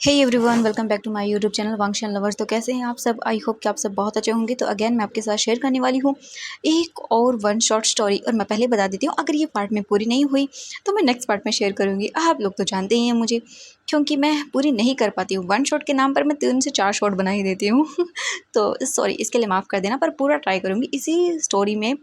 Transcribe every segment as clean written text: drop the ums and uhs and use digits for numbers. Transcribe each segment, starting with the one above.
Hey everyone, welcome back to my YouTube channel Wangxian lovers. तो कैसे हैं आप सब? आई होप कि आप सब बहुत अच्छे होंगे। तो अगेन मैं आपके साथ शेयर करने वाली हूँ एक और वन शॉर्ट स्टोरी। और मैं पहले बता देती हूँ, अगर ये पार्ट में पूरी नहीं हुई तो मैं नेक्स्ट पार्ट में शेयर करूँगी। आप लोग तो जानते ही हैं मुझे, क्योंकि मैं पूरी नहीं कर पाती हूँ। वन शॉट के नाम पर मैं 3 से 4 शॉट बना ही देती हूँ तो सॉरी, इसके लिए माफ़ कर देना, पर पूरा ट्राई करूँगी इसी स्टोरी में,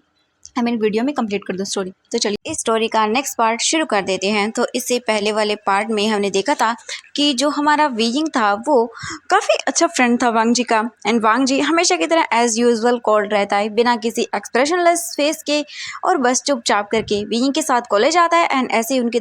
वीडियो में कंप्लीट कर दूँ स्टोरी। तो चलिए इस स्टोरी का नेक्स्ट पार्ट शुरू कर देते हैं। तो इससे पहले वाले पार्ट में हमने देखा था कि जो हमारा वीइंग था वो काफ़ी अच्छा फ्रेंड था वांग जी का। एंड वांग जी हमेशा की तरह एज यूजुअल कोल्ड रहता है, बिना किसी एक्सप्रेशनलेस फेस के, और बस चुपचाप करके वीइंग के साथ कॉलेज आता है। एंड ऐसे ही उनके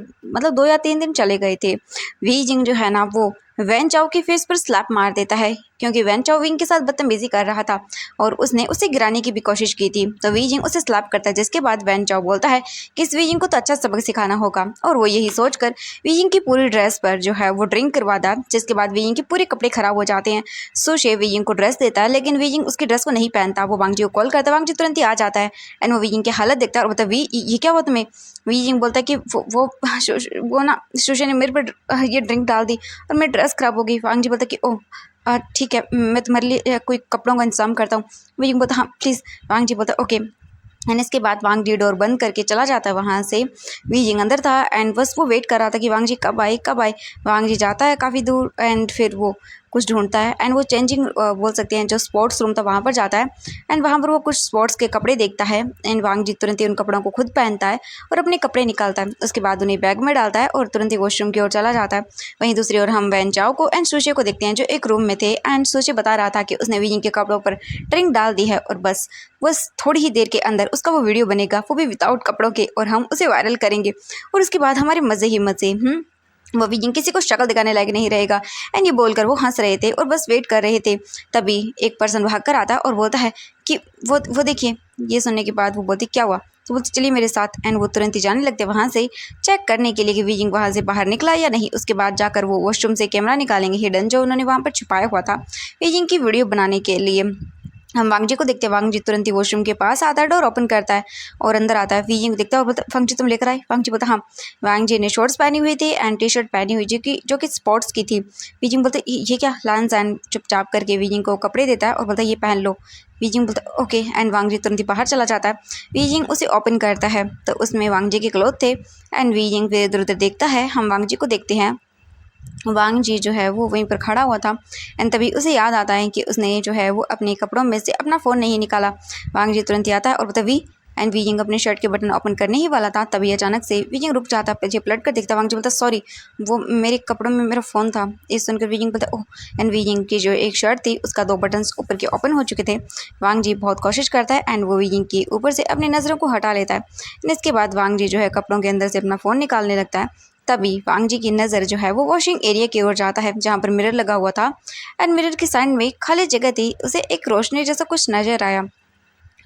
2 या 3 दिन चले गए थे। वीइंग जो है ना, वो वैन चाओ के फेस पर स्लैप मार देता है, क्योंकि वैन चाओ विंग के साथ बदतमीजी कर रहा था और उसने उसे गिराने की भी कोशिश की थी। तो वी जिंग उसे स्लैप करता है, जिसके बाद वैन चाओ बोलता है कि इस वी जिंग को तो अच्छा सबक सिखाना होगा। और वो यही सोचकर वी जिंग की पूरी ड्रेस पर जो है वो ड्रिंक करवाता, जिसके बाद वी जिंग के पूरे कपड़े खराब हो जाते हैं। सुशे वी जिंग को ड्रेस देता है, लेकिन वी जिंग उसकी ड्रेस को नहीं पहनता। वो वांग जी को कॉल करता है, वांग जी तुरंत ही आ जाता है। एंड वो वी जिंग की हालत देखता है और बोलता है, वी ये क्या हुआ तुम्हें? वी जिंग बोलता है कि वो ना सुशे ने मेरे पर ये ड्रिंक डाल दी और मेरी ड्रेस खराब हो गई। वांग जी बोलता है कि ओह ठीक है, मैं तुम्हारे लिए कोई कपड़ों का इंतजाम करता हूँ। वी जिंग बोलता हाँ प्लीज़। वांग जी बोलता ओके। एंड इसके बाद वांग जी डोर बंद करके चला जाता है वहाँ से। वी जिंग अंदर था एंड बस वो वेट कर रहा था कि वांग जी कब आए कब आए। वांग जी जाता है काफ़ी दूर एंड फिर वो कुछ ढूंढता है। एंड वो चेंजिंग बोल सकते हैं, जो स्पोर्ट्स रूम था वहाँ पर जाता है। एंड वहाँ पर वो कुछ स्पोर्ट्स के कपड़े देखता है। एंड वांग जी तुरंत ही उन कपड़ों को खुद पहनता है और अपने कपड़े निकालता है। उसके बाद उन्हें बैग में डालता है और तुरंत ही वॉशरूम की ओर चला जाता है। वहीं दूसरी ओर हम वैन चाओ को एंड सुशे को देखते हैं, जो एक रूम में थे। एंड सुशे बता रहा था कि उसने वी जिंग के कपड़ों पर ड्रिंक डाल दी है और बस थोड़ी ही देर के अंदर उसका वो वीडियो बनेगा, वो भी विदाउट कपड़ों के, और हम उसे वायरल करेंगे। और उसके बाद हमारे मज़े ही मज़े। वो वीजिंग किसी को शक्ल दिखाने लायक नहीं रहेगा। एंड ये बोलकर वो हंस रहे थे और बस वेट कर रहे थे। तभी एक पर्सन भाग कर आता है और बोलता है कि वो देखिए। ये सुनने के बाद वो बोलती क्या हुआ? तो बोलते चलिए मेरे साथ। एंड वो तुरंत ही जाने लगते वहाँ से, चेक करने के लिए कि वीजिंग वहाँ से बाहर निकला या नहीं। उसके बाद जाकर वो वॉशरूम से कैमरा निकालेंगे हिडन, जो उन्होंने वहाँ पर छुपाया हुआ था वीजिंग की वीडियो बनाने के लिए। हम वांग जी को देखते हैं, वांग जी तुरंत ही वॉशरूम के पास आता है, डोर ओपन करता है और अंदर आता है। वी जिंग देखता है और बोलता वांग जी तुम लेकर आए? वांग जी बोलता हाँ। वांग जी ने शॉर्ट्स पहनी हुई थी एंड टी शर्ट पहनी हुई, जो कि स्पोर्ट्स की थी। वी जिंग बोलते ये क्या लांस? एंड चुपचाप करके वी जिंग को कपड़े देता है और बोलता ये पहन लो। वी जिंग बोलता ओके। एंड वांग जी तुरंत ही बाहर चला जाता है। वी जिंग उसे ओपन करता है तो उसमें वांग जी के क्लोथ थे। एंड वी जिंग फिर इधर उधर देखता है। हम वांग जी को देखते हैं, वांग जी जो है वो वहीं पर खड़ा हुआ था। एंड तभी उसे याद आता है कि उसने जो है वो अपने कपड़ों में से अपना फ़ोन नहीं निकाला। वांग जी तुरंत ही आता है और बोलता वी। एंड वीजिंग अपने शर्ट के बटन ओपन करने ही वाला था, तभी अचानक से वीजिंग रुक जाता है, पीछे पलट कर देखता। वांग जी बोलता सॉरी, वो मेरे कपड़ों में मेरा फ़ोन था। ये सुनकर वीजिंग बोलता ओह। एंड वीजिंग की जो एक शर्ट थी उसका 2 बटन्स ऊपर के ओपन हो चुके थे। वांग जी बहुत कोशिश करता है एंड वो वीजिंग के ऊपर से अपनी नज़रों को हटा लेता है। इसके बाद वांग जी जो है कपड़ों के अंदर से अपना फ़ोन निकालने लगता है। तभी वांग जी की नज़र जो है वो वॉशिंग एरिया की ओर जाता है, जहाँ पर मिरर लगा हुआ था। एंड मिरर की साइड में खाली जगह थी, उसे एक रोशनी जैसा कुछ नजर आया।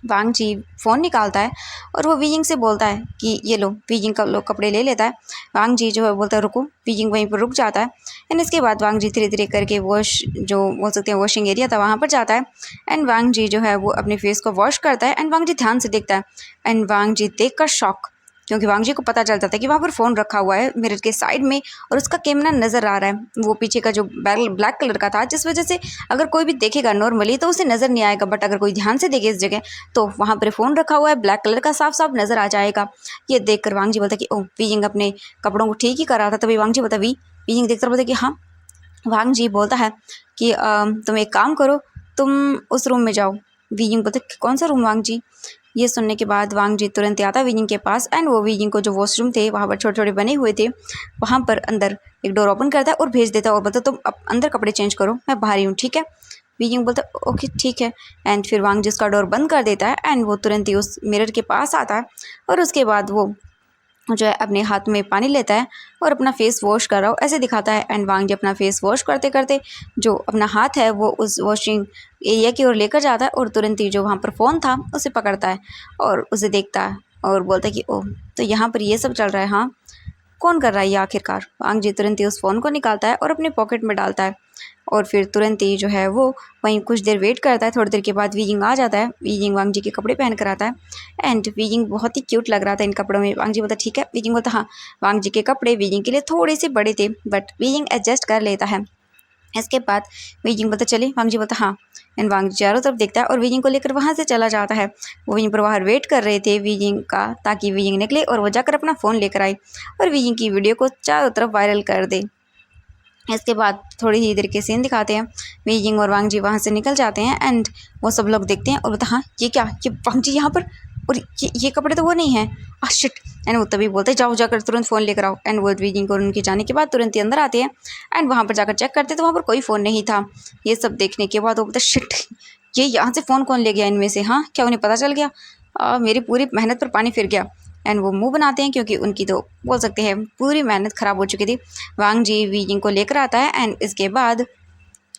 वांग जी फ़ोन निकालता है और वो वीजिंग से बोलता है कि ये लो। वीजिंग का लो कपड़े ले लेता है। वांग जी जो है बोलता है रुको। वीजिंग वहीं पर रुक जाता है। एंड इसके बाद वांग जी धीरे धीरे करके वॉश, जो बोल सकते हैं वॉशिंग एरिया था, वहाँ पर जाता है। एंड वांग जी जो है वो अपने फेस को वॉश करता है। एंड वांग जी ध्यान से देखता है। एंड वांग जी देख कर शॉक, क्योंकि वांग जी को पता चल जाता है कि वहाँ पर फ़ोन रखा हुआ है मिरर के साइड में और उसका कैमरा नज़र आ रहा है। वो पीछे का जो बैरल ब्लैक कलर का था, जिस वजह से अगर कोई भी देखेगा नॉर्मली तो उसे नज़र नहीं आएगा, बट अगर कोई ध्यान से देखे इस जगह तो वहाँ पर फ़ोन रखा हुआ है ब्लैक कलर का, साफ साफ नज़र आ जाएगा। ये देख कर वांग जी बोलता कि ओह। वीजिंग अपने कपड़ों को ठीक ही कर रहा था, तभी वांग जी बोलता वीजिंग देखता बोलता कि हाँ। वांग जी बोलता है कि तुम एक काम करो, तुम उस रूम में जाओ। वीजिंग बोलता कौन सा रूम वांग जी? ये सुनने के बाद वांग जी तुरंत आता है वीजिंग के पास। एंड वो वीजिंग को जो वॉशरूम थे वहाँ पर छोटे छोटे बने हुए थे, वहाँ पर अंदर एक डोर ओपन करता है और भेज देता है और बोलता तुम अंदर कपड़े चेंज करो, मैं बाहर ही हूँ, ठीक है? वीजिंग बोलता ओके ठीक है। एंड फिर वांग जी उसका डोर बंद कर देता है। एंड वो तुरंत ही उस मिरर के पास आता है और उसके बाद वो जो है अपने हाथ में पानी लेता है और अपना फेस वॉश कर रहा हो ऐसे दिखाता है। एंड वांग जी अपना फेस वॉश करते करते जो अपना हाथ है वो उस वॉशिंग एरिया की ओर लेकर जाता है और तुरंत ही जो वहाँ पर फ़ोन था उसे पकड़ता है और उसे देखता है और बोलता है कि ओह, तो यहाँ पर ये सब चल रहा है, हाँ कौन कर रहा है ये आखिरकार? वांग जी तुरंत ही उस फ़ोन को निकालता है और अपने पॉकेट में डालता है और फिर तुरंत ही जो है वो वहीं कुछ देर वेट करता है। थोड़ी देर के बाद वीजिंग आ जाता है। वीजिंग वांग जी के कपड़े पहन कर आता है। एंड वीजिंग बहुत ही क्यूट लग रहा था इन कपड़ों में। वांग जी बोलता ठीक है। वीजिंग बोलता हाँ। वांग जी के कपड़े वीजिंग के लिए थोड़े से बड़े थे, बट वीजिंग एडजस्ट कर लेता है। इसके बाद वीजिंग बोलता चले, वांग जी बोलता हाँ। एंड वांग जी चारों तरफ देखता है और वीजिंग को लेकर वहाँ से चला जाता है। वो वहीं पर बाहर वेट कर रहे थे वीजिंग का, ताकि वीजिंग निकले और वो जाकर अपना फ़ोन लेकर आए और वीजिंग की वीडियो को चारों तरफ वायरल कर दे। इसके बाद थोड़ी ही देर के सीन दिखाते हैं, वीजिंग और वांग जी वहाँ से निकल जाते हैं एंड वो सब लोग देखते हैं और बोलते हाँ ये क्या, ये वांग जी यहाँ पर, और ये कपड़े तो वो नहीं हैं, शिट। एंड वो तभी बोलते हैं जाओ जाकर तुरंत फ़ोन लेकर आओ। एंड वो वीजिंग को उनके जाने के बाद तुरंत ही अंदर आते हैं एंड वहाँ पर जाकर चेक करते तो वहाँ पर कोई फ़ोन नहीं था। ये सब देखने के बाद वो बोलते शिट, ये यहाँ से फ़ोन कौन ले गया इनमें से, हाँ क्या उन्हें पता चल गया, मेरी पूरी मेहनत पर पानी फिर गया। एंड वो मुंह बनाते हैं क्योंकि उनकी तो बोल सकते हैं पूरी मेहनत ख़राब हो चुकी थी। वांग जी वीजिंग को लेकर आता है एंड इसके बाद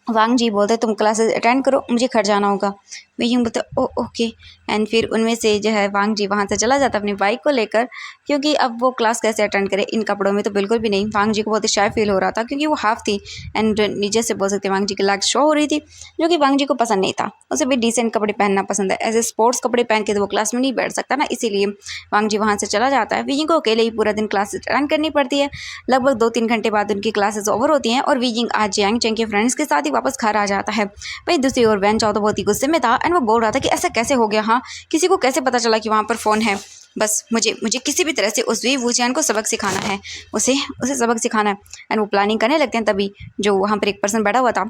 वांग जी बोलते तुम क्लासेस अटेंड करो, मुझे घर जाना होगा। वीजिंग बोलते ओ ओके। एंड फिर उनमें से जो है वांग जी वहाँ से चला जाता अपनी बाइक को लेकर, क्योंकि अब वो क्लास कैसे अटेंड करे इन कपड़ों में, तो बिल्कुल भी नहीं। वांग जी को बहुत शाय फील हो रहा था क्योंकि वो हाफ थी एंड नीचे से बोल सकते वांग जी की लेग शो हो रही थी, जो कि वांग जी को पसंद नहीं था। उसे भी डिसेंट कपड़े पहनना पसंद है, ऐसे स्पोर्ट्स कपड़े पहन के तो वो क्लास में नहीं बैठ सकता ना, इसीलिए वांग जी वहाँ से चला जाता है। वीजिंग को अकेले ही पूरा दिन क्लासेस अटेंड करनी पड़ती है। लगभग 2-3 घंटे बाद उनकी क्लासेस ओवर होती हैं और वीजिंग आज जियांग चेंग के फ्रेंड्स के साथ ही वापस घर आ जाता है। वहीं दूसरी ओर वैन चाओ तो बहुत ही गुस्से में था एंड वो बोल रहा था कि ऐसा कैसे हो गया, हाँ किसी को कैसे पता चला कि वहाँ पर फ़ोन है, बस मुझे किसी भी तरह से उस वी वूचैन को सबक सिखाना है, उसे सबक सिखाना है। एंड वो प्लानिंग करने लगते हैं, तभी जो वहाँ पर एक पर्सन बैठा हुआ था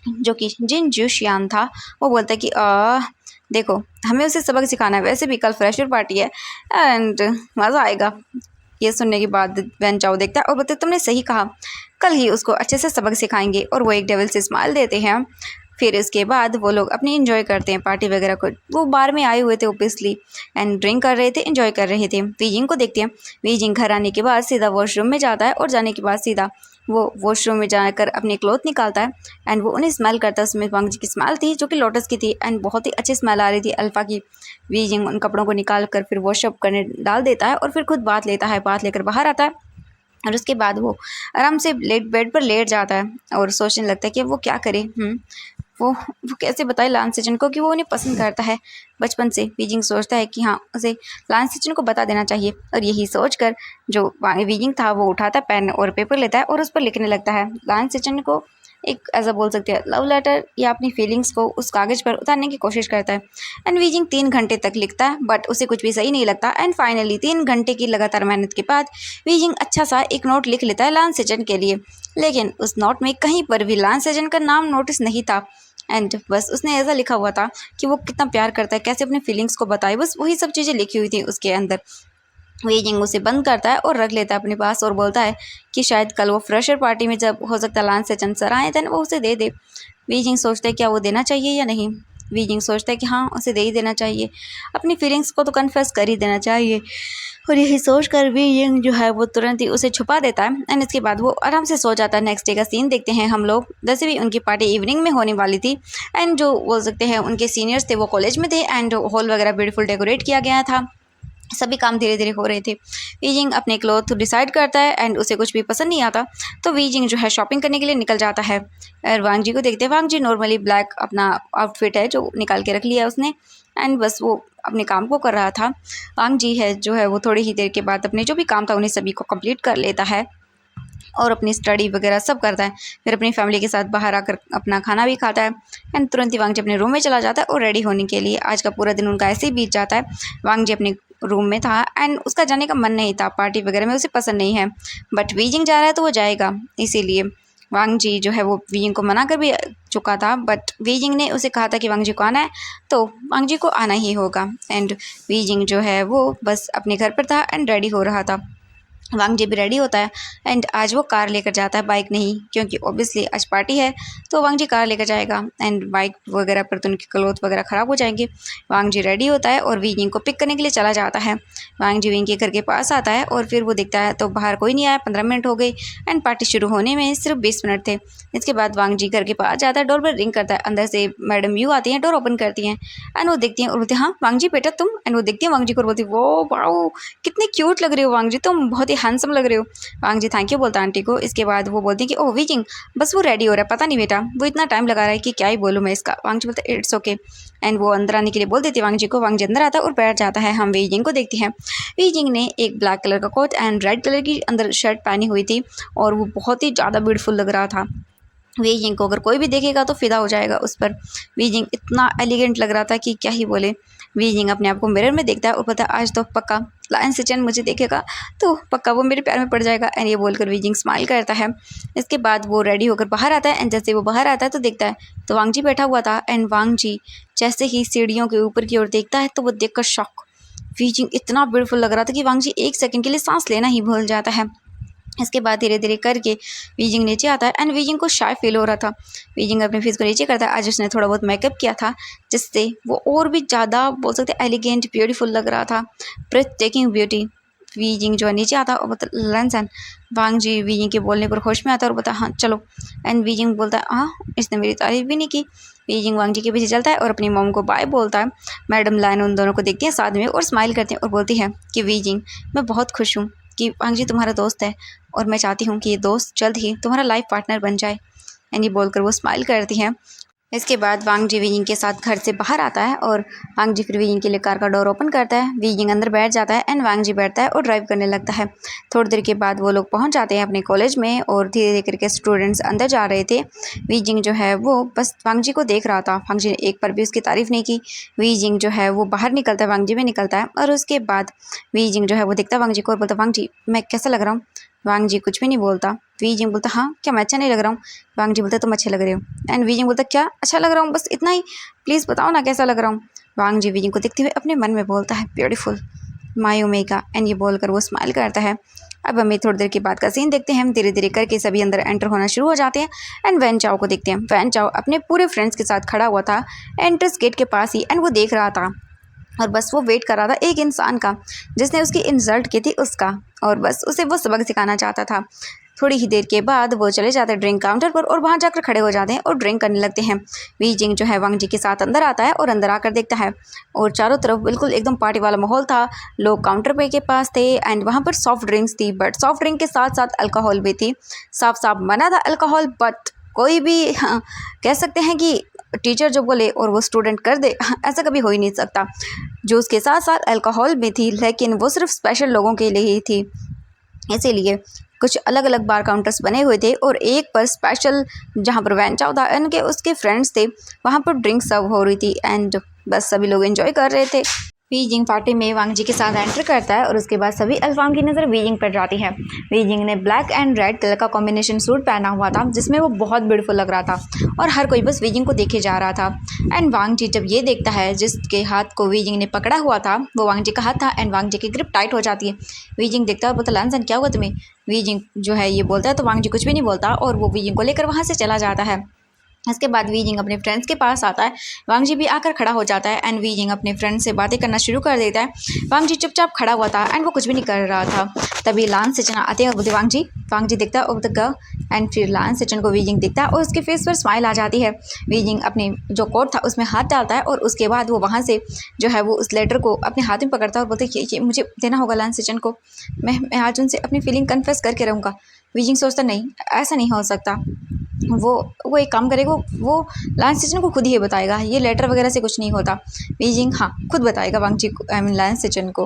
जो कि जिन जुशियान था, वो बोलता है कि देखो हमें उसे सबक सिखाना है, वैसे भी कल फ्रेशर पार्टी है एंड मज़ा आएगा। ये सुनने के बाद वैन चाओ देखता है और बोलते तुमने सही कहा, कल ही उसको अच्छे से सबक सिखाएंगे। और वो एक डेविल से स्माइल देते हैं। फिर इसके बाद वो लोग अपनी एंजॉय करते हैं पार्टी वगैरह को। वो बार में आए हुए थे ओबियसली एंड ड्रिंक कर रहे थे, एंजॉय कर रहे थे। वीजिंग को देखते हैं, वीजिंग घर आने के बाद सीधा वॉशरूम में जाता है और जाने के बाद सीधा वो वॉशरूम में जाकर अपनी क्लॉथ निकालता है एंड वो उन्हें स्मेल करता है। उसमें वांग जी की स्मेल थी जो कि लोटस की थी एंड बहुत ही अच्छी स्मेल आ रही थी अल्फ़ा की। वीजिंग उन कपड़ों को निकाल कर फिर वॉशअप करने डाल देता है और फिर खुद बात लेता है, बात लेकर बाहर आता है और उसके बाद वो आराम से बेड पर लेट जाता है और सोचने लगता है कि वो क्या करे। वो कैसे बताए लान सेचन को कि वो उन्हें पसंद करता है बचपन से। वीजिंग सोचता है कि हाँ उसे लान सेचन को बता देना चाहिए और यही सोचकर जो वीजिंग था वो उठाता पेन और पेपर लेता है और उस पर लिखने लगता है लान सेचन को एक ऐसा बोल सकते हैं लव लेटर या अपनी फीलिंग्स को उस कागज़ पर उतारने की कोशिश करता है। एंड वीजिंग 3 घंटे तक लिखता है बट उसे कुछ भी सही नहीं लगता एंड फाइनली 3 घंटे की लगातार मेहनत के बाद वीजिंग अच्छा सा एक नोट लिख लेता है लान सेचन के लिए। लेकिन उस नोट में कहीं पर भी लान सेचन का नाम नोटिस नहीं था एंड बस उसने ऐसा लिखा हुआ था कि वो कितना प्यार करता है, कैसे अपने फीलिंग्स को बताए, बस वही सब चीज़ें लिखी हुई थी उसके अंदर। वीजिंग उसे बंद करता है और रख लेता है अपने पास और बोलता है कि शायद कल वो फ्रेशर पार्टी में जब हो सकता है लान सेचन सर आए दैन वो उसे दे दे। वीजिंग सोचता है क्या वो देना चाहिए या नहीं। वीजिंग सोचता है कि हाँ उसे दे ही देना चाहिए, अपनी फीलिंग्स को तो कन्फेस कर ही देना चाहिए। और यही सोच कर वीजिंग जो है वो तुरंत ही उसे छुपा देता है एंड इसके बाद वो आराम से सो जाता है। नेक्स्ट डे का सीन देखते हैं हम लोग। वैसे भी उनकी पार्टी इवनिंग में होने वाली थी एंड जो बोल सकते हैं उनके सीनियर्स थे वो कॉलेज में थे एंड हॉल वगैरह ब्यूटीफुल डेकोरेट किया गया था। सभी काम धीरे धीरे हो रहे थे। वीजिंग अपने क्लॉथ डिसाइड करता है एंड उसे कुछ भी पसंद नहीं आता तो वीजिंग जो है शॉपिंग करने के लिए निकल जाता है। और वांग जी को देखते हैं, वांग जी नॉर्मली ब्लैक अपना आउटफिट है जो निकाल के रख लिया है उसने एंड बस वो अपने काम को कर रहा था। वांग जी है जो है वो थोड़ी ही देर के बाद अपने जो भी काम था उन्हें सभी को कंप्लीट कर लेता है और अपनी स्टडी वगैरह सब करता है। फिर अपनी फैमिली के साथ बाहर आकर अपना खाना भी खाता है एंड तुरंत ही वांग जी अपने रूम में चला जाता है और रेडी होने के लिए। आज का पूरा दिन उनका ऐसे ही बीत जाता है। वांग जी अपने रूम में था एंड उसका जाने का मन नहीं था, पार्टी वगैरह में उसे पसंद नहीं है, बट वीजिंग जा रहा है तो वो जाएगा। इसीलिए वांग जी जो है वो वीजिंग को मना कर भी चुका था बट वीजिंग ने उसे कहा था कि वांग जी को आना है तो वांग जी को आना ही होगा। एंड वीजिंग जो है वो बस अपने घर पर था एंड रेडी हो रहा था। वांग जी भी रेडी होता है एंड आज वो कार लेकर जाता है, बाइक नहीं, क्योंकि ऑब्वियसली आज पार्टी है तो वांग जी कार लेकर जाएगा एंड बाइक वगैरह पर तो उनके क्लोथ वगैरह ख़राब हो जाएंगे। वांग जी रेडी होता है और वीजिंग को पिक करने के लिए चला जाता है। वांग जी विंग के घर के पास आता है और फिर वो देखता है तो बाहर कोई नहीं आया, 15 मिनट हो गए एंड पार्टी शुरू होने में सिर्फ 20 मिनट थे। इसके बाद वांग जी घर के पास जाता है, डोर पर रिंग करता है, अंदर से मैडम यू आती हैं, डोर ओपन करती हैं एंड वो देखती हैं और बोलती हैं हाँ वांग जी बेटा तुम। एंड वो देखती हैं वांग जी को और बोलती वो वाओ कितने क्यूट लग रहे हो वांग जी, तुम बहुत ही हैंडसम लग रहे हो। वांग जी थैंक यू बोलता आंटी को। इसके बाद वो बोलती हैं कि ओह वीजिंग बस वो रेडी हो रहा है, पता नहीं बेटा वो इतना टाइम लगा रहा है कि क्या ही बोलूँ मैं इसका। वांग जी बोलता है इट्स ओके एंड वो अंदर आने के लिए बोल देती है वांग जी को। वांग जी अंदर आता है और बैठ जाता है। हम वीजिंग को देखते हैं, वीजिंग ने एक ब्लैक कलर का कोट एंड रेड कलर की अंदर शर्ट पहनी हुई थी और वो बहुत ही ज़्यादा ब्यूटीफुल लग रहा था। वीजिंग को अगर कोई भी देखेगा तो फिदा हो जाएगा उस पर। वीजिंग इतना एलिगेंट लग रहा था कि क्या ही बोले। वीजिंग अपने आप को मिरर में देखता है और पता है आज तो पक्का लायन सिचन मुझे देखेगा तो पक्का वो मेरे प्यार में पड़ जाएगा। एंड ये बोलकर वीजिंग स्माइल करता है। इसके बाद वो रेडी होकर बाहर आता है एंड जैसे वो बाहर आता है तो देखता है तो वांग जी बैठा हुआ था। एंड वांग जी जैसे ही सीढ़ियों के ऊपर की ओर देखता है तो वो देखकर शॉक। वीजिंग इतना ब्यूटीफुल लग रहा था कि वांग जी एक सेकंड के लिए सांस लेना ही भूल जाता है। इसके बाद धीरे धीरे करके वीजिंग नीचे आता है एंड वीजिंग को शाय फील हो रहा था। वीजिंग अपने फेस को नीचे करता है। आज उसने थोड़ा बहुत मेकअप किया था जिससे वो और भी ज़्यादा बोल सकते हैं एलिगेंट ब्यूटीफुल लग रहा था। Breath taking beauty. वीजिंग जो है नीचे आता है और बता लंसन। वांग जी वीजिंग के बोलने पर होश में आता है और बता हाँ चलो। एंड वीजिंग बोलता है हाँ इसने मेरी तारीफ भी नहीं की। वीजिंग वांग जी के पीछे चलता है और अपनी मॉम को बाय बोलता है। मैडम लाइन उन दोनों को देखती है साथ में और स्माइल करती है और बोलती है कि वीजिंग मैं बहुत खुश हूँ कि वांग जी तुम्हारा दोस्त है और मैं चाहती हूँ कि ये दोस्त जल्द ही तुम्हारा लाइफ पार्टनर बन जाए। एंड ये बोलकर वो स्माइल करती है। इसके बाद वांग जी वीजिंग के साथ घर से बाहर आता है और वांग जी फिर वीजिंग के लिए कार का डोर ओपन करता है। वीजिंग अंदर बैठ जाता है एंड वांग जी बैठता है और ड्राइव करने लगता है। थोड़ी देर के बाद वो लोग पहुंच जाते हैं अपने कॉलेज में और धीरे धीरे करके स्टूडेंट्स अंदर जा रहे थे। वीजिंग जो है वो बस वांग जी को देख रहा था। वांग जी ने एक बार भी उसकी तारीफ नहीं की। वीजिंग जो है वो बाहर निकलता है, वांग जी में निकलता है और उसके बाद वीजिंग जो है वो देखता है वांग जी को और बोलता वांग जी मैं कैसा लग रहा हूँ। वांग जी कुछ भी नहीं बोलता। वीजिंग बोलता हाँ क्या मैं अच्छा नहीं लग रहा हूँ। वांग जी बोलता तुम अच्छे लग रहे हो। एंड वीजिंग बोलता क्या अच्छा लग रहा हूँ बस इतना ही, प्लीज़ बताओ ना कैसा लग रहा हूँ। वांग जी वीजिंग को देखते हुए अपने मन में बोलता है ब्यूटीफुल माय ओमेगा। एंड ये बोलकर वो स्माइल करता है। अब हमें थोड़ी देर के बाद का सीन देखते हैं। हम धीरे धीरे करके सभी अंदर एंटर होना शुरू हो जाते हैं एंड वैन चाओ को देखते हैं। वैन चाओ अपने पूरे फ्रेंड्स के साथ खड़ा हुआ था एंट्रेंस गेट के पास ही एंड वो देख रहा था और बस वो वेट कर रहा था एक इंसान का जिसने उसकी इंसल्ट की थी उसका, और बस उसे वो सबक सिखाना चाहता था। थोड़ी ही देर के बाद वो चले जाते हैं ड्रिंक काउंटर पर और वहाँ जाकर खड़े हो जाते हैं और ड्रिंक करने लगते हैं। वीजिंग जो है वांग जी के साथ अंदर आता है और अंदर आकर देखता है और चारों तरफ बिल्कुल एकदम पार्टी वाला माहौल था। लोग काउंटर पे के पास थे एंड वहाँ पर सॉफ्ट ड्रिंक्स थी बट सॉफ्ट ड्रिंक के साथ साथ अल्कोहल भी थी। साफ साफ मना था अल्कोहल बट कोई भी हाँ, कह सकते हैं कि टीचर जो बोले और वो स्टूडेंट कर दे ऐसा कभी हो ही नहीं सकता। जूस के साथ साथ अल्कोहल भी थी लेकिन वो सिर्फ स्पेशल लोगों के लिए ही थी, इसीलिए कुछ अलग अलग बार काउंटर्स बने हुए थे और एक पर स्पेशल जहाँ पर वैन चाओ था इनके उसके फ्रेंड्स थे वहाँ पर ड्रिंक सर्व हो रही थी एंड बस सभी लोग एंजॉय कर रहे थे। वीजिंग पार्टी में वांग जी के साथ एंटर करता है और उसके बाद सभी अल्फाम की नज़र वीजिंग पर जाती है। वीजिंग ने ब्लैक एंड रेड कलर का कॉम्बिनेशन सूट पहना हुआ था जिसमें वो बहुत ब्यूटीफुल लग रहा था और हर कोई बस वीजिंग को देखे जा रहा था। एंड वांग जी जब ये देखता है जिसके हाथ को वीजिंग ने पकड़ा हुआ था वो वांग जी का हाथ था एंड वांग जी की ग्रिप टाइट हो जाती है। वीजिंग देखता है और बोलता लानसन क्या हुआ तुम्हें। वीजिंग जो है ये बोलता है तो वांग जी कुछ भी नहीं बोलता और वो वीजिंग को लेकर वहाँ से चला जाता है। इसके बाद वीजिंग अपने फ्रेंड्स के पास आता है। वांग जी भी आकर खड़ा हो जाता है एंड वीजिंग अपने फ्रेंड से बातें करना शुरू कर देता है। वांग जी चुपचाप खड़ा हुआ था एंड वो कुछ भी नहीं कर रहा था। तभी लान सिचन आते हैं और बोलते वांग जी दिखता है ओवर द गर्ल एंड फिर लान सिचन को वीजिंग दिखता है और उसके फेस पर स्माइल आ जाती है। वीजिंग अपने जो कोट था उसमें हाथ डालता है और उसके बाद वो वहाँ से जो है वो उस लेटर को अपने हाथ में पकड़ता है और बोलते ये मुझे देना होगा लान सिचन को, मैं आज उनसे अपनी फीलिंग कन्फेस करके रहूँगा। वीजिंग सोचता नहीं ऐसा नहीं हो सकता। वो एक काम करेगा वो लायंस सिचन को खुद ही बताएगा, ये लेटर वगैरह से कुछ नहीं होता। वीजिंग हाँ खुद बताएगा वांग जी को आई मीन लायंस सिचन को।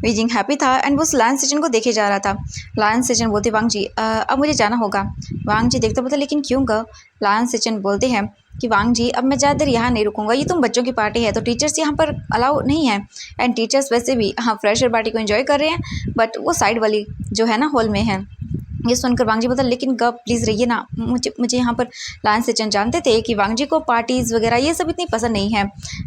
वीजिंग हैप्पी था एंड वो उस लायंस सिचन को देखे जा रहा था। लायंस सिचन बोलते वांग जी अब मुझे जाना होगा। वांग जी देखते बोलते लेकिन क्यों गा। लायंस सिचन बोलते हैं कि वांग जी अब मैं ज़्यादा देर यहाँ नहीं रुकूंगा, ये तुम बच्चों की पार्टी है तो टीचर्स यहाँ पर अलाउ नहीं है एंड टीचर्स वैसे भी हाँ फ्रेशर पार्टी को एंजॉय कर रहे हैं बट वो साइड वाली जो है ना हॉल में है। ये सुनकर वांग जी बोलता लेकिन गप प्लीज़ रहिए ना, मुझे यहाँ पर लायन सिचन जानते थे कि वांग जी को पार्टीज़ वगैरह ये सब इतनी पसंद नहीं है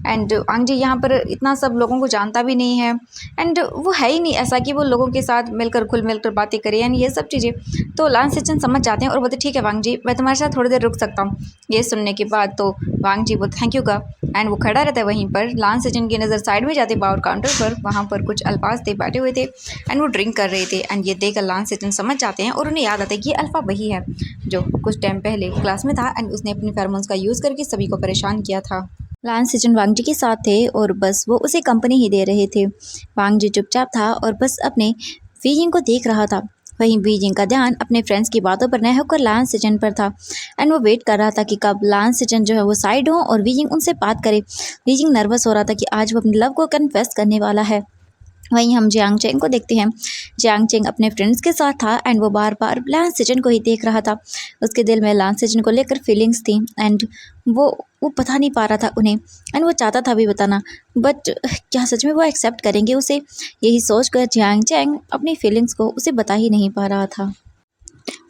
एंड वांग जी यहाँ पर इतना सब लोगों को जानता भी नहीं है एंड वो है ही नहीं ऐसा कि वो लोगों के साथ मिलकर घुल मिलकर बातें करें एंड ये सब चीज़ें। तो लायन सिचन समझ जाते हैं और बोलते ठीक है वांग जी मैं तुम्हारे साथ थोड़ी देर रुक सकता हूँ। ये सुनने के बाद तो वांग जी बोलते थैंक यू गा एंड वो खड़ा रहता है वहीं पर। लायन सिचन की नज़र साइड में जाते बाहर काउंटर पर, वहाँ पर कुछ अल्फाज थे बैठे हुए थे एंड वो ड्रिंक कर रहे थे एंड ये देखकर लायन सिचन समझ जाते हैं और उन्हें याद आता है कि ये अल्फ़ा वही है जो कुछ टाइम पहले क्लास में था एंड उसने अपनी फेरोमोन्स का यूज़ करके सभी को परेशान किया था। लायन सिचन वांग जी के साथ थे और बस वो उसे कंपनी ही दे रहे थे। वांग जी चुपचाप था और बस अपने वीजिंग को देख रहा था। वहीं वीजिंग का ध्यान अपने फ्रेंड्स की बातों पर न होकर लायन सिचन पर था एंड वो वेट कर रहा था कि कब लायन सिचन जो है वो साइड हो और वीजिंग उनसे बात करे। वीजिंग नर्वस हो रहा था कि आज वो अपने लव को कन्फेस करने वाला है वहीं हम जियांग चेंग को देखते हैं। जियांग चेंग अपने फ्रेंड्स के साथ था एंड वो बार बार लांस सेजन को ही देख रहा था। उसके दिल में लांस सेजन को लेकर फीलिंग्स थी एंड वो बता नहीं पा रहा था उन्हें एंड वो चाहता था भी बताना, बट क्या सच में वो एक्सेप्ट करेंगे उसे? यही सोचकर जियांग चेंग अपनी फीलिंग्स को उसे बता ही नहीं पा रहा था।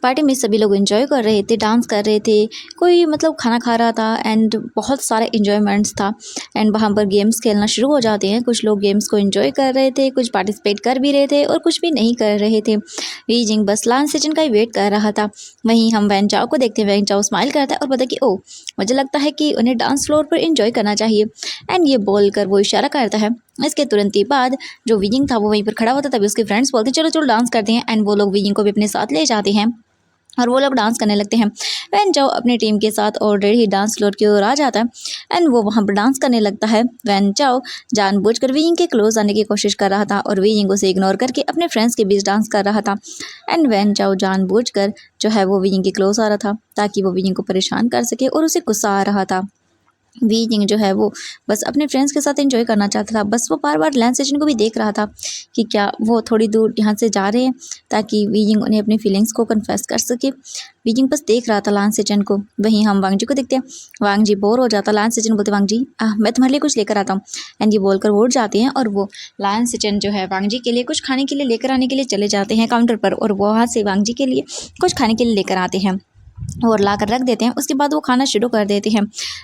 पार्टी में सभी लोग एंजॉय कर रहे थे, डांस कर रहे थे, कोई मतलब खाना खा रहा था एंड बहुत सारा एंजॉयमेंट्स था। एंड वहाँ पर गेम्स खेलना शुरू हो जाते हैं। कुछ लोग गेम्स को एंजॉय कर रहे थे, कुछ पार्टिसिपेट कर भी रहे थे और कुछ भी नहीं कर रहे थे। वी जिंग बस लांस सेजन का ही वेट कर रहा था। वहीं हम वैन चाओ को देखते हैं। वैन चाओ स्माइल करता है और बोलता है कि ओह, मुझे लगता है कि उन्हें डांस फ्लोर पर एंजॉय करना चाहिए। एंड ये बोलकर वो इशारा करता है। इसके तुरंत ही बाद जो वीजिंग था वो वहीं पर खड़ा होता, तभी उसके फ्रेंड्स बोलते हैं चलो चलो डांस करते हैं एंड वो लोग वीजिंग को भी अपने साथ ले जाते हैं और वो लोग डांस करने लगते हैं। वैन चाओ अपनी टीम के साथ ऑलरेडी ही डांस फ्लोर की ओर आ जाता है एंड वो वहाँ पर डांस करने लगता है। वैन चाओ जानबूझकर वीइंग के क्लोज आने की कोशिश कर रहा था और वीइंग उसे इग्नोर करके अपने फ्रेंड्स के बीच डांस कर रहा था। एंड वैन चाओ जानबूझकर जो है वो वीइंग के क्लोज आ रहा था ताकि वो वीइंग को परेशान कर सके और उसे गुस्सा आ रहा था। वी जिंग जो है वो बस अपने फ्रेंड्स के साथ एंजॉय करना चाहता था। बस वो बार बार लैंस सेजन को भी देख रहा था कि क्या वो थोड़ी दूर यहाँ से जा रहे हैं ताकि वी जिंग उन्हें अपनी फीलिंग्स को कन्फेस कर सके। वी जिंग बस देख रहा था लैंस सेजन को। वहीं हम वांग जी को देखते हैं। वांग जी बोर हो जाता। लैंस सेजन बोलते वांग जी मैं तुम्हारे लिए कुछ लेकर आता हूँ एंड ये बोलकर वो उठ जाते हैं और वो लैंस सेजन जो है वांग जी के लिए कुछ खाने के लिए लेकर आने के लिए चले जाते हैं काउंटर पर और वो वहाँ से वांग जी के लिए कुछ खाने के लिए लेकर आते हैं और ला कर रख देते हैं। उसके बाद वो खाना शुरू कर देते हैं।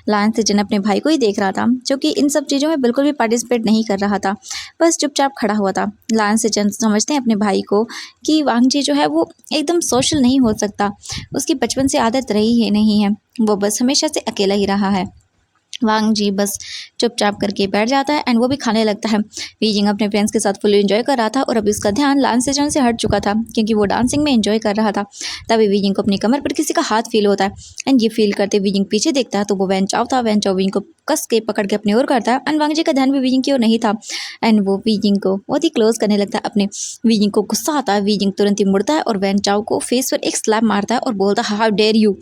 लायन सेजन अपने भाई को ही देख रहा था जो कि इन सब चीज़ों में बिल्कुल भी पार्टिसिपेट नहीं कर रहा था, बस चुपचाप खड़ा हुआ था। लायन सेजन समझते हैं अपने भाई को कि वांग जी जो है वो एकदम सोशल नहीं हो सकता, उसकी बचपन से आदत रही है नहीं है, वो बस हमेशा से अकेला ही रहा है। वांग जी बस चुपचाप करके बैठ जाता है एंड वो भी खाने लगता है। वी जिंग अपने फ्रेंड्स के साथ फुल एंजॉय कर रहा था और अभी उसका ध्यान लान सेजन से हट चुका था क्योंकि वो डांसिंग में एंजॉय कर रहा था। तभी वी जिंग को अपनी कमर पर किसी का हाथ फील होता है एंड ये फील करते वी जिंग पीछे देखता है तो वो वैन चाओ था। वैन चाओ वी जिंग को कस के पकड़ के अपनी ओर करता है एंड वांग जी का ध्यान भी वी जिंग की ओर नहीं था एंड वो वी जिंग को बहुत ही क्लोज करने लगता है अपने। वी जिंग को गुस्सा आता है। वी जिंग तुरंत ही मुड़ता है और वैन चाओ को फेस पर एक स्लैप मारता है और बोलता है हाउ डेयर यू,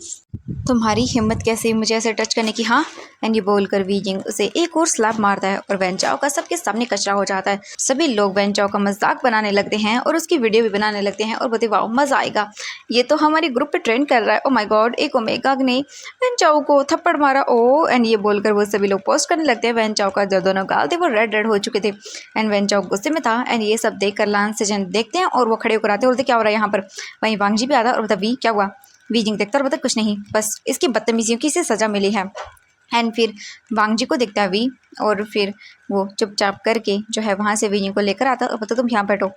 तुम्हारी हिम्मत कैसे मुझे ऐसे टच करने की, हाँ। एंड ये बोलकर वी जिंग उसे एक और स्लैप मारता है और वैन चाओ का सबके सामने कचरा हो जाता है। सभी लोग वैन चाओ का मजाक बनाने लगते हैं और उसकी वीडियो भी बनाने लगते हैं और बोलते वाह मजा आएगा, ये तो हमारे ग्रुप पे ट्रेंड कर रहा है, ओ माय गॉड एक ओमेगा ने वैन चाओ को थप्पड़ मारा ओ। एंड ये बोलकर वो सभी लोग पोस्ट करने लगते हैं। वैन चाओ का जो दोनों गाल थे वो रेड रेड हो चुके थे एंड वैन चाओ गुस्से में था एंड ये सब देख कर लान सेजन देखते हैं और वो खड़े होकर आते हैं, बोलते क्या हो रहा है यहाँ पर। वहीं वांग जी भी आता है और बोलता वी क्या हुआ। वी जिंग देखता और बोलता कुछ नहीं, बस इसकी बदतमीजियों की इसे सज़ा मिली है। एंड फिर वांग जी को देखता है वी और फिर वो चुपचाप करके जो है वहाँ से वी जिंग को लेकर आता और बोलता तुम यहाँ बैठो,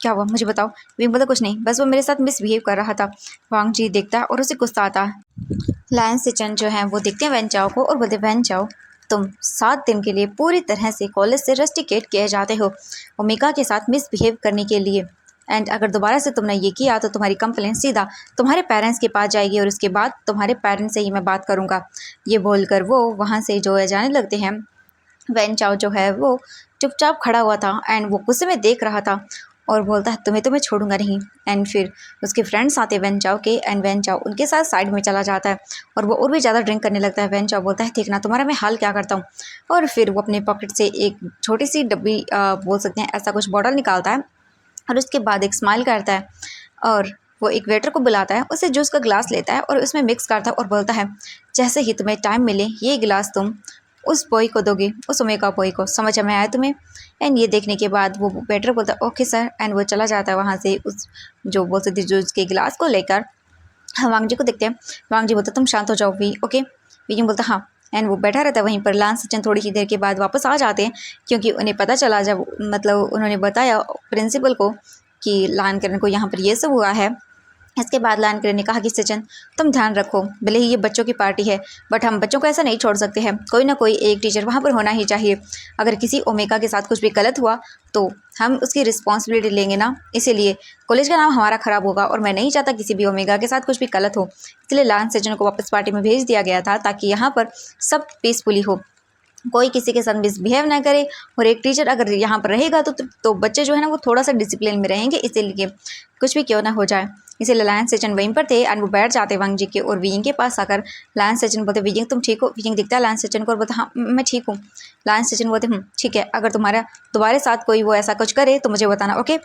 क्या हुआ मुझे बताओ। वी बोलता कुछ नहीं, बस वो मेरे साथ मिसबिहेव कर रहा था। वांग जी देखता है और उसे गुस्सा आता है। लायन सेचन जो है वो देखते हैं वैन चाओ को और बोलते वैन चाओ तुम 7 दिन के लिए पूरी तरह से कॉलेज से रस्टिकेट किए जाते हो ओमेगा के साथ मिसबिहेव करने के लिए। एंड अगर दोबारा से तुमने ये किया तो तुम्हारी कंप्लेंट सीधा तुम्हारे पेरेंट्स के पास जाएगी और उसके बाद तुम्हारे पेरेंट्स से ही मैं बात करूँगा। ये बोलकर वो वहाँ से जो है जाने लगते हैं। वैन चाओ जो है वो चुपचाप खड़ा हुआ था एंड वो गुस्से में देख रहा था और बोलता है तुम्हें तो मैं छोड़ूंगा नहीं। एंड फिर उसके फ्रेंड्स आते वैन चाओ के एंड वैन चाओ उनके साथ साइड में चला जाता है और वो और भी ज़्यादा ड्रिंक करने लगता है। वैन चाओ बोलता है देखना तुम्हारा मैं हाल क्या करता हूँ। और फिर वो अपने पॉकेट से एक छोटी सी डब्बी बोल सकते हैं ऐसा कुछ बॉटल निकालता है और उसके बाद एक स्माइल करता है और वो एक वेटर को बुलाता है, उसे जूस का गिलास लेता है और उसमें मिक्स करता है और बोलता है जैसे ही तुम्हें टाइम मिले ये गिलास तुम उस बॉय को दोगे, उस ओमेगा बॉय को, समझ में आया तुम्हें। एंड ये देखने के बाद वो वेटर बोलता है ओके सर एंड वो चला जाता है वहाँ से उस जो बोल सकती जूस के गिलास को लेकर। हम वांग जी को देखते हैं। वांग जी बोलता तुम शांत हो जाओ वी, ओके। वी जी बोलता हाँ एंड वो बैठा रहता है वहीं पर। लान सेचन थोड़ी ही देर के बाद वापस आ जाते हैं क्योंकि उन्हें पता चला जब मतलब उन्होंने बताया प्रिंसिपल को कि लान करन को यहाँ पर ये सब हुआ है। इसके बाद लान करन ने कहा कि सचिन तुम ध्यान रखो, भले ही ये बच्चों की पार्टी है बट हम बच्चों को ऐसा नहीं छोड़ सकते हैं, कोई ना कोई एक टीचर वहाँ पर होना ही चाहिए। अगर किसी ओमेगा के साथ कुछ भी गलत हुआ तो हम उसकी रिस्पॉन्सिबिलिटी लेंगे ना, इसीलिए कॉलेज का नाम हमारा ख़राब होगा और मैं नहीं चाहता किसी भी ओमेगा के साथ कुछ भी गलत हो। इसलिए लान सेचन को वापस पार्टी में भेज दिया गया था ताकि यहाँ पर सब पीसफुली हो, कोई किसी के साथ मिसबिहेव ना करे और एक टीचर अगर यहाँ पर रहेगा तो बच्चे जो है ना वो थोड़ा सा डिसिप्लिन में रहेंगे, इसीलिए कुछ भी क्यों ना हो जाए। इसीलिए लायन सेचन वहीं पर थे एंड वो बैठ जाते वांग जी के और वीइंग के पास आकर लायन सेचन बोलते वीइंग तुम ठीक हो। वीइंग दिखता है लायन सेचन को और बोलता हाँ मैं ठीक हूँ। लायन सेचन बोलते ठीक है, अगर तुम्हारा तुम्हारे साथ कोई वो ऐसा कुछ करे तो मुझे बताना, ओके।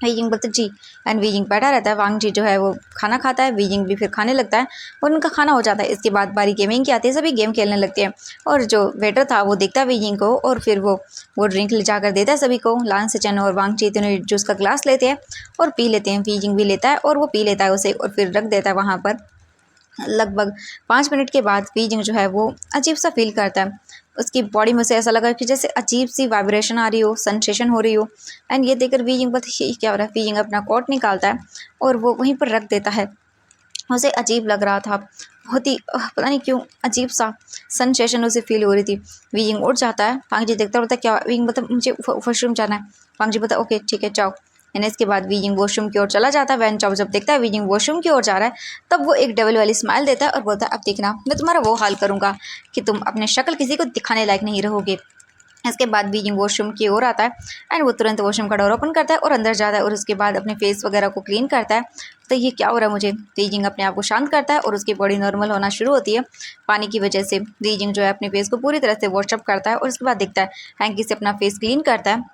वीइंग बोलते जी। एंड वीइंग बैठा रहता है। वांग जी जो है वो खाना खाता है, वीइंग भी फिर खाने लगता है और उनका खाना हो जाता है। इसके बाद बारी गेमिंग की आती है, सभी गेम खेलने लगते हैं और जो वेटर था वो देखता है वीइंग को और फिर वो ड्रिंक ले जाकर देता है सभी को। लायन सेचन और वांग जी तीनों जूस का ग्लास लेते हैं और पी लेते हैं। वीइंग भी लेता है और वो पी लेता है उसे और फिर रख देता है वहाँ पर। लगभग 5 मिनट के बाद वीजिंग जो है वो अजीब सा फील करता है। उसकी बॉडी में से ऐसा लगा कि जैसे अजीब सी वाइब्रेशन आ रही हो, सेंसेशन हो रही हो। एंड ये देखकर वीजिंग बोलती ये क्या हो रहा है। वीजिंग अपना कोट निकालता है और वो वहीं पर रख देता है। उसे अजीब लग रहा था, बहुत ही पता नहीं क्यों अजीब सा सेंसेशन उसे फील हो रही थी। वीजिंग उठ जाता है। पांग जी देखता होता क्या। वीजिंग मतलब मुझे वॉशरूम जाना है। पांग जी बोलता ओके ठीक है जाओ। एंड इसके बाद वीजिंग वॉशरूम की ओर चला जाता है। वैन चाओ जब देखता है वीजिंग वॉशरूम की ओर जा रहा है तब वो एक डबल वाली स्माइल देता है और बोलता है अब देखना मैं तुम्हारा वो हाल करूँगा कि तुम अपने शक्ल किसी को दिखाने लायक नहीं रहोगे। इसके बाद वीजिंग वॉशरूम की ओर आता है एंड वो तुरंत वॉशरूम का डोर ओपन करता है और अंदर जाता है और उसके बाद अपने फेस वगैरह को क्लीन करता है। तो ये क्या हो रहा है मुझे। वीजिंग अपने आप को शांत करता है और उसकी बॉडी नॉर्मल होना शुरू होती है पानी की वजह से। वीजिंग जो है अपने फेस को पूरी तरह से वॉशअप करता है और उसके बाद दिखता है हैंकी से अपना फेस क्लीन करता है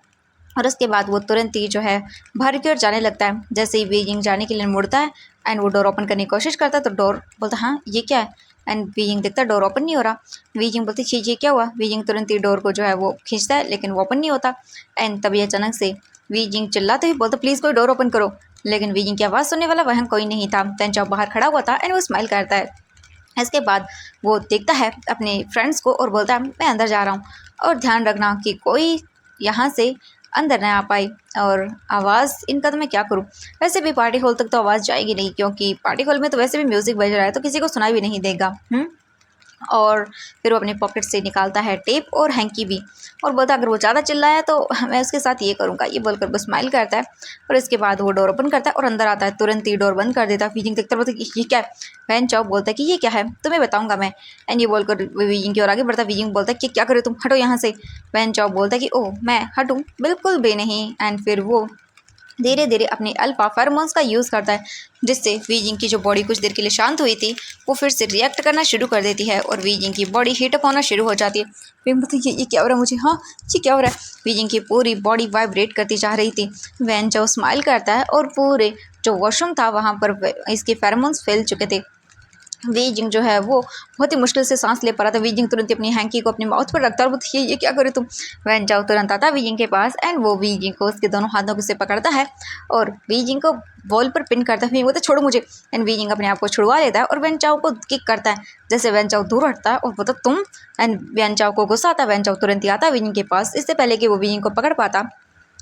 और उसके बाद वो तुरंत ही जो है बाहर की ओर जाने लगता है। जैसे ही वीजिंग जाने के लिए मुड़ता है एंड वो डोर ओपन करने की कोशिश करता है तो डोर बोलता हाँ ये क्या है। एंड वीजिंग देखता है डोर ओपन नहीं हो रहा। वीजिंग बोलती ये क्या हुआ। वीजिंग तुरंत ही डोर को जो है वो खींचता है लेकिन वो ओपन नहीं होता। एंड तभी अचानक से वीजिंग चिल्लाते ही बोलता प्लीज़ कोई डोर ओपन करो। लेकिन वीजिंग की आवाज़ सुनने वाला वहाँ कोई नहीं था। तेन चाओ बाहर खड़ा हुआ था एंड वो स्माइल करता है। इसके बाद वो देखता है अपने फ्रेंड्स को और बोलता है मैं अंदर जा रहा हूँ और ध्यान रखना कि कोई यहाँ से अंदर न आ पाए। और आवाज़ इनका तो मैं क्या करूँ। वैसे भी पार्टी हॉल तक तो आवाज़ जाएगी नहीं क्योंकि पार्टी हॉल में तो वैसे भी म्यूज़िक बज रहा है तो किसी को सुनाई भी नहीं देगा। और फिर वो अपने पॉकेट से निकालता है टेप और हैंकी भी और बोलता अगर वो ज़्यादा चिल्लाया तो मैं उसके साथ ये करूँगा। ये बोलकर वो स्माइल करता है और इसके बाद वो डोर ओपन करता है और अंदर आता है। तुरंत ही डोर बंद कर देता है। वीजिंग देखता बोलता ये क्या है। वैन चाओ बोलता है कि ये क्या है तुम्हें बताऊँगा मैं। एंड ये बोलकर वीजिंग की ओर आगे बढ़ता है। वीजिंग बोलता है कि क्या करे तुम हटो यहाँ से। वैन चाओ बोलता है कि ओह मैं हटूँ बिल्कुल भी नहीं। एंड फिर वो धीरे धीरे अपने अल्फा फेरोमोन्स का यूज़ करता है जिससे वीजिंग की जो बॉडी कुछ देर के लिए शांत हुई थी वो फिर से रिएक्ट करना शुरू कर देती है और वीजिंग की बॉडी हीटअप होना शुरू हो जाती है। फिर मतलब ये क्या हो रहा है मुझे। हाँ ये क्या हो रहा है। वीजिंग की पूरी बॉडी वाइब्रेट करती जा रही थी। वैन जो स्माइल करता है और पूरे जो वॉशरूम था वहाँ पर इसके फेरोमोन्स फैल चुके थे। वीजिंग जो है वो बहुत ही मुश्किल से सांस ले पा रहा था। वीजिंग तुरंत ही अपनी हैंकी को अपने माउथ पर रखता है और बोलती है ये क्या करे तुम। वैन चाओ तुरंत आता है वीजिंग के पास एंड वो वीजिंग को उसके दोनों हाथों से पकड़ता है और वीजिंग को वॉल पर पिन करता है। बोलता छोड़ो मुझे। एंड वीजिंग अपने आप को छुड़वा लेता है और वैन चाओ को किक करता है। जैसे वैन चाओ दूर हटता है और बोलता तुम। एंड वैन चाओ को गुस्सा आता है। वैन चाओ तुरंत ही आता है वीजिंग के पास इससे पहले कि वो वीजिंग को पकड़ पाता।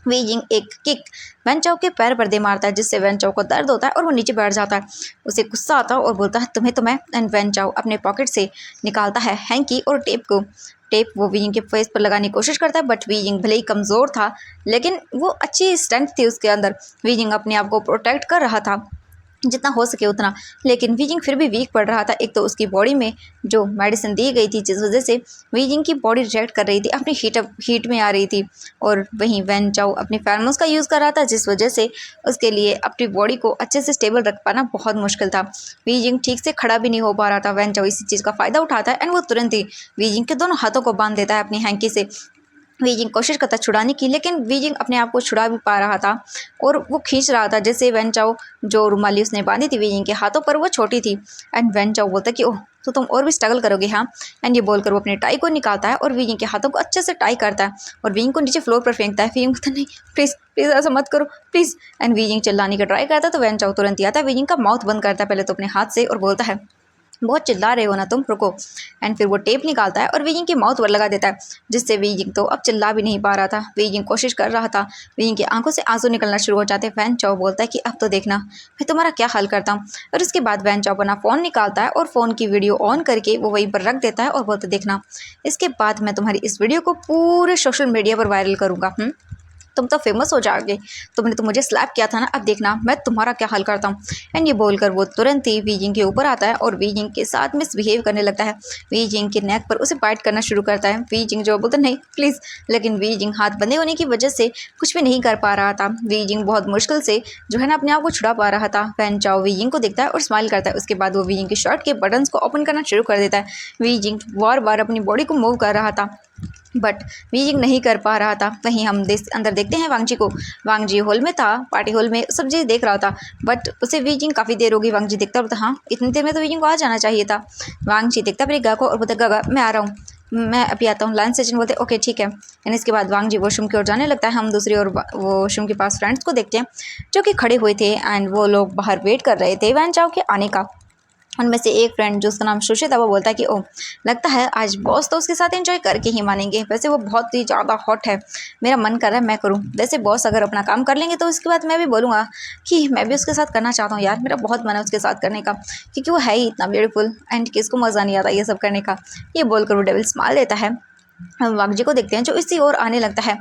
वीजिंग एक किक वैन चाओ के पैर पर दे मारता है जिससे वैन चाओ को दर्द होता है और वो नीचे बैठ जाता है। उसे गुस्सा आता है और बोलता है तुम्हें तो मैं। एंड वैन चाओ अपने पॉकेट से निकालता है हैंकी और टेप वो वीजिंग के फेस पर लगाने की कोशिश करता है बट वीजिंग भले ही कमज़ोर था लेकिन वो अच्छी स्ट्रेंथ थी उसके अंदर। वीजिंग अपने आप को प्रोटेक्ट कर रहा था जितना हो सके उतना। लेकिन वीजिंग फिर भी वीक पड़ रहा था। एक तो उसकी बॉडी में जो मेडिसिन दी गई थी जिस वजह से वीजिंग की बॉडी रिएक्ट कर रही थी अपनी हीट में आ रही थी और वहीं वैन चाओ अपनी फेरोमोन्स का यूज़ कर रहा था जिस वजह से उसके लिए अपनी बॉडी को अच्छे से स्टेबल रख पाना बहुत मुश्किल था। वीजिंग ठीक से खड़ा भी नहीं हो पा रहा था। वैन चाओ इसी चीज़ का फ़ायदा उठाता है एंड वो तुरंत ही वीजिंग के दोनों हाथों को बांध देता है अपनी हैंकी से। वीजिंग कोशिश करता छुड़ाने की लेकिन वीजिंग अपने आप को छुड़ा भी पा रहा था और वो खींच रहा था। जैसे वैन चाओ जो रुमाली उसने बांधी थी वीजिंग के हाथों पर वो छोटी थी। एंड वैन चाओ बोलता कि ओह तो तुम और भी स्ट्रगल करोगे हाँ। एंड ये बोलकर वो अपने टाई को निकालता है और वीजिंग के हाथों को अच्छे से टाई करता है और वीजिंग को नीचे फ्लोर पर फेंकता है। वीजिंग कहता नहीं प्लीज़ प्लीज़ ऐसा मत करो प्लीज़। एंड वीजिंग चिल्लाने का ट्राई करता है तो वैन चाओ तुरंत ही आता है वीजिंग का माउथ बंद करता है पहले तो अपने हाथ से और बोलता है बहुत चिल्ला रहे हो ना तुम रुको। एंड फिर वो टेप निकालता है और वीजिंग के माउथ पर लगा देता है जिससे वीजिंग तो अब चिल्ला भी नहीं पा रहा था। वीजिंग कोशिश कर रहा था। वीजिंग की आंखों से आंसू निकलना शुरू हो जाते हैं। वैन चाओ बोलता है कि अब तो देखना मैं तुम्हारा क्या हल करता हूँ। और उसके बाद वैन चाओ अपना फ़ोन निकालता है और फ़ोन की वीडियो ऑन करके वो वहीं पर रख देता है और बोलता देखना इसके बाद मैं तुम्हारी इस वीडियो को पूरे सोशल मीडिया पर वायरल करूँगा। तुम तो फेमस हो जाओगे, तुमने तो मुझे स्लैप किया था ना, अब देखना मैं तुम्हारा क्या हाल करता हूँ। एंड ये बोलकर वो तुरंत ही वीजिंग के ऊपर आता है और वीजिंग के साथ मिसबिहेव करने लगता है। वीजिंग के नेक पर उसे बाइट करना शुरू करता है। वीजिंग जो बोलता नहीं प्लीज़, लेकिन वीजिंग हाथ बंधे होने की वजह से कुछ भी नहीं कर पा रहा था। वीजिंग बहुत मुश्किल से जो है ना अपने आप को छुड़ा पा रहा था। वैन चाओ वीजिंग को देखता है और स्माइल करता है। उसके बाद वो वीजिंग की शर्ट के बटन्स को ओपन करना शुरू कर देता है। वीजिंग बार बार अपनी बॉडी को मूव कर रहा था बट वीजिंग नहीं कर पा रहा था। वहीं हम अंदर देखते हैं वांगजी को। वांगजी हॉल में था, पार्टी हॉल में सब चीज़ देख रहा था बट उसे वीजिंग काफ़ी देर होगी। वांगजी देखता बोलता हाँ इतनी देर में तो वीजिंग को आ जाना चाहिए था। वांगजी देखता अपने गा को और बोलता गागा मैं आ रहा हूँ, मैं अभी आता हूँ। लाइन सेजन बोलते ओके ठीक है। एंड इसके बाद वांगजी वॉशरूम की ओर जाने लगता है। हम दूसरी ओर वॉशरूम के पास फ्रेंड्स को देखते हैं जो कि खड़े हुए थे एंड वो लोग बाहर वेट कर रहे थे वैन चाओ के आने का। उनमें से एक फ्रेंड जो उसका नाम सुशी था वो बोलता है कि ओह लगता है आज बॉस तो उसके साथ एंजॉय करके ही मानेंगे, वैसे वो बहुत ही ज़्यादा हॉट है, मेरा मन कर रहा है मैं करूँ। वैसे बॉस अगर अपना काम कर लेंगे तो उसके बाद मैं भी बोलूँगा कि मैं भी उसके साथ करना चाहता हूँ यार, मेरा बहुत मन है उसके साथ करने का क्योंकि वो है ही इतना ब्यूटीफुल एंड किसको मज़ा नहीं आता ये सब करने का। ये बोलकर वो डेविल स्माइल देता है। हम वांगजी को देखते हैं जो इसी ओर आने लगता है।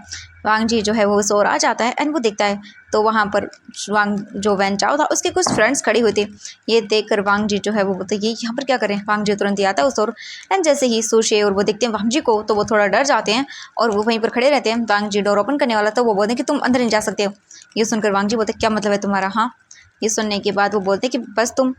वांगजी जो है वो इस ओर आ जाता है एंड वो देखता है तो वहाँ पर वांग जो वैन चाओ था उसके कुछ फ्रेंड्स खड़ी हुई थी। ये देखकर वांगजी जो है वो बोलते ये यहाँ पर क्या करें। वांगजी तुरंत ही आता है उस ओर एंड जैसे ही सुशे और वो देखते हैं वांगजी को तो वो थोड़ा डर जाते हैं और वो वहीं पर खड़े रहते हैं। वांगजी डोर ओपन करने वाला तो वो बोलते हैं कि तुम अंदर नहीं जा सकते हो। ये सुनकर वांगजी बोलते क्या मतलब है तुम्हारा। हाँ ये सुनने के बाद वो बोलते कि बस तुम।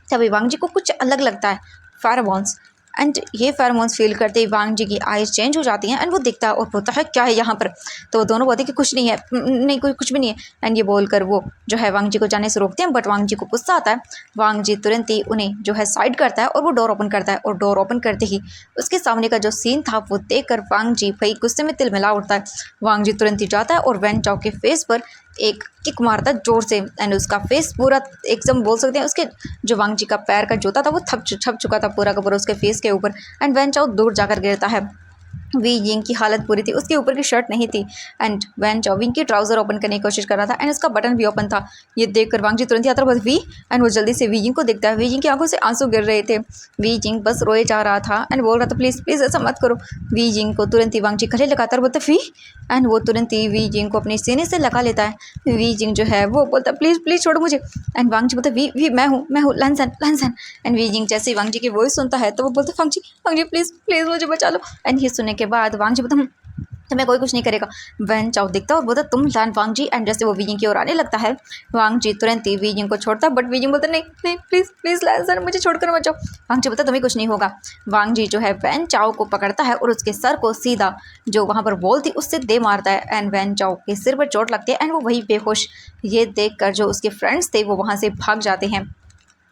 तभी वांगजी को कुछ अलग लगता है, फेरोमोन्स। एंड ये फेरोमोन्स फील करते ही वांगजी की आइज़ चेंज हो जाती हैं एंड वो दिखता है और बोलता है क्या है यहाँ पर। तो वो दोनों बोलते हैं कि कुछ नहीं है, नहीं कोई कुछ भी नहीं है। एंड ये बोलकर वो जो है वांगजी को जाने से रोकते हैं बट वांगजी को गुस्सा आता है। वांगजी तुरंत ही उन्हें जो है साइड करता है और वो डोर ओपन करता है और डोर ओपन करते ही उसके सामने का जो सीन था वो देखकर वांगजी भाई गुस्से में तिलमिला उठता है। वांगजी तुरंत ही जाता है और वैन चाओ के फेस पर एक किक मारता है जोर से एंड उसका फेस पूरा एकदम बोल सकते हैं उसके जो वांगजी का पैर का जूता था वो छप चुका था पूरा का पूरा उसके फेस के ऊपर एंड वैन चाओ दूर जाकर गिरता है। वीजिंग की हालत बुरी थी, उसके ऊपर की शर्ट नहीं थी एंड वैन चाओ विंग की ट्राउज़र ओपन करने की कोशिश कर रहा था एंड उसका बटन भी ओपन था। ये देखकर वांगजी तुरंत ही आता है वी एंड वो जल्दी से वीजिंग को देखता है। वीजिंग की आंखों से आंसू गिर रहे थे। वीजिंग बस रोए जा रहा था एंड बोल रहा था प्लीज़ प्लीज़ ऐसा मत करो। वीजिंग को तुरंत ही वांगजी गले लगाता है बोलता वी एंड वो तुरंत ही वीजिंग को अपने सीने से लगा लेता है। वीजिंग जो है वो बोलता प्लीज़ प्लीज़ छोड़ो मुझे एंड वांगजी बोलता वी मैं हूँ लंसन लंसन। एंड वीजिंग जैसे ही वांगजी की वॉइस सुनता है तो वो बोलता वांगजी वांगजी प्लीज़ प्लीज़ मुझे बचा लो। एंड ये सुनने के बाद वांगजी बोलता तुम्हें कोई कुछ नहीं करेगा। वैन चाओ दिखता और बोलता तुम जान वांगजी एंड जैसे वो वीजिंग की ओर आने लगता है वांगजी तुरंत ही वीजिंग को छोड़ता बट वीजिंग बोलता नहीं नहीं प्लीज़ प्लीज़ सर मुझे छोड़कर मत जाओ। वांगजी बोलता तुम्हें कुछ नहीं होगा। वांगजी जो है वैन चाओ को पकड़ता है और उसके सर को सीधा जो वहाँ पर वॉल थी उससे दे मारता है एंड वैन चाओ के सिर पर चोट लगती है एंड वो वही बेहोश। ये देख कर जो उसके फ्रेंड्स थे वो वहाँ से भाग जाते हैं।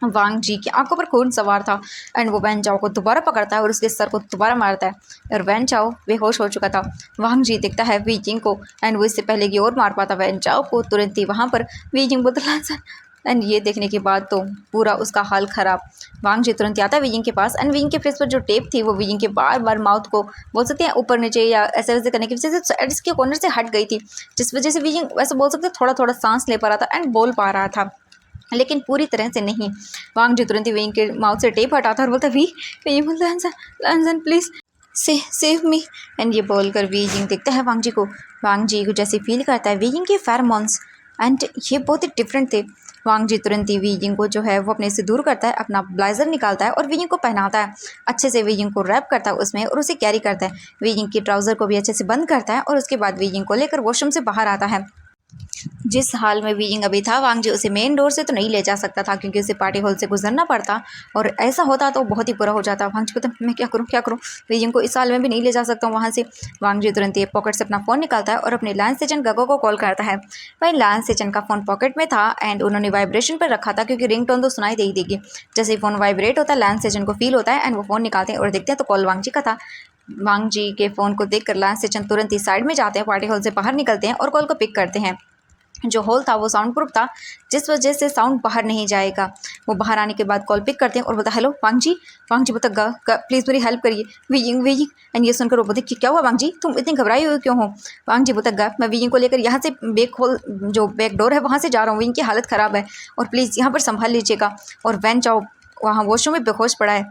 वांगजी की आंखों पर खून सवार था एंड वो वैन चाओ को दोबारा पकड़ता है और उसके सर को दोबारा मारता है और वैन चाओ बेहोश हो चुका था। वांगजी देखता है वीजिंग को एंड वो इससे पहले की और मार पाता वैन चाओ को तुरंत ही वहाँ पर वीजिंग बोलता एंड ये देखने के बाद तो पूरा उसका हाल ख़राब। वांगजी तुरंत आता है वीजिंग के पास एंड वीजिंग के फेस पर जो टेप थी वो वीजिंग के बार बार माउथ को बोल सकते हैं ऊपर नीचे या ऐसे वैसे करने की वजह से इसके कॉर्नर से हट गई थी जिस वजह से वीजिंग वैसे बोल सकते थोड़ा थोड़ा सांस ले पा रहा था एंड बोल पा रहा था लेकिन पूरी तरह से नहीं। वांगजी तुरंत ही विंग के माउथ से टेप हटाता और बोलता वी ये बोलता लंसन प्लीज़ सेव मी। एंड ये बोलकर वीजिंग देखता है वांगजी को। वांगजी को जैसे फील करता है वीजिंग के फेरोमोन्स एंड ये बहुत ही डिफरेंट थे। वांगजी तुरंत ही वीजिंग को जो है वो अपने से दूर करता है, अपना ब्लेजर निकालता है और वीजिंग को पहनाता है। अच्छे से वीजिंग को रैप करता है उसमें और उसे कैरी करता है। वीजिंग की ट्राउज़र को भी अच्छे से बंद करता है और उसके बाद वीजिंग को लेकर वॉशरूम से बाहर आता है। जिस हाल में वीजिंग अभी था वांगजी उसे मेन डोर से तो नहीं ले जा सकता था क्योंकि उसे पार्टी हॉल से गुजरना पड़ता और ऐसा होता तो बहुत ही बुरा हो जाता। वांगजी को तो मैं क्या करूँ वीजिंग को इस हाल में भी नहीं ले जा सकता हूँ वहाँ से। वांगजी तुरंत ही पॉकेट से अपना फ़ोन निकालता है और अपने लाइन सेजन गगो को कॉल करता है। वहीं लाइन सेजन का फ़ोन पॉकेट में था एंड उन्होंने वाइब्रेशन पर रखा था क्योंकि रिंग टोन तो सुनाई दे ही देगी। जैसे ही फ़ोन वाइब्रेट होता है लाइन सेजन को फील होता है एंड वो फ़ोन निकालते हैं और देखते हैं तो कॉल वांगजी का था। वांगजी के फ़ोन को देखकर लाइन सेजन तुरंत ही साइड में जाते हैं, पार्टी हॉल से बाहर निकलते हैं और कॉल को पिक करते हैं। जो हॉल था वो साउंड प्रूफ था जिस वजह से साउंड बाहर नहीं जाएगा। वो बाहर आने के बाद कॉल पिक करते हैं और बोलता हेलो वांगजी। वांगजी बोलता प्लीज़ मेरी हेल्प करिए वीजिंग एंड ये सुनकर वो बोलते कि क्या हुआ वांगजी तुम इतनी घबराई हुई क्यों हो। वांगजी बोलता मैं वीजिंग को लेकर यहाँ से बैक डोर है वहाँ से जा रहा हूँ, वीजिंग की हालत ख़राब है और प्लीज़ यहाँ पर संभाल लीजिएगा। और वैन चाओ वहाँ वॉशरूम में बेहोश पड़ा है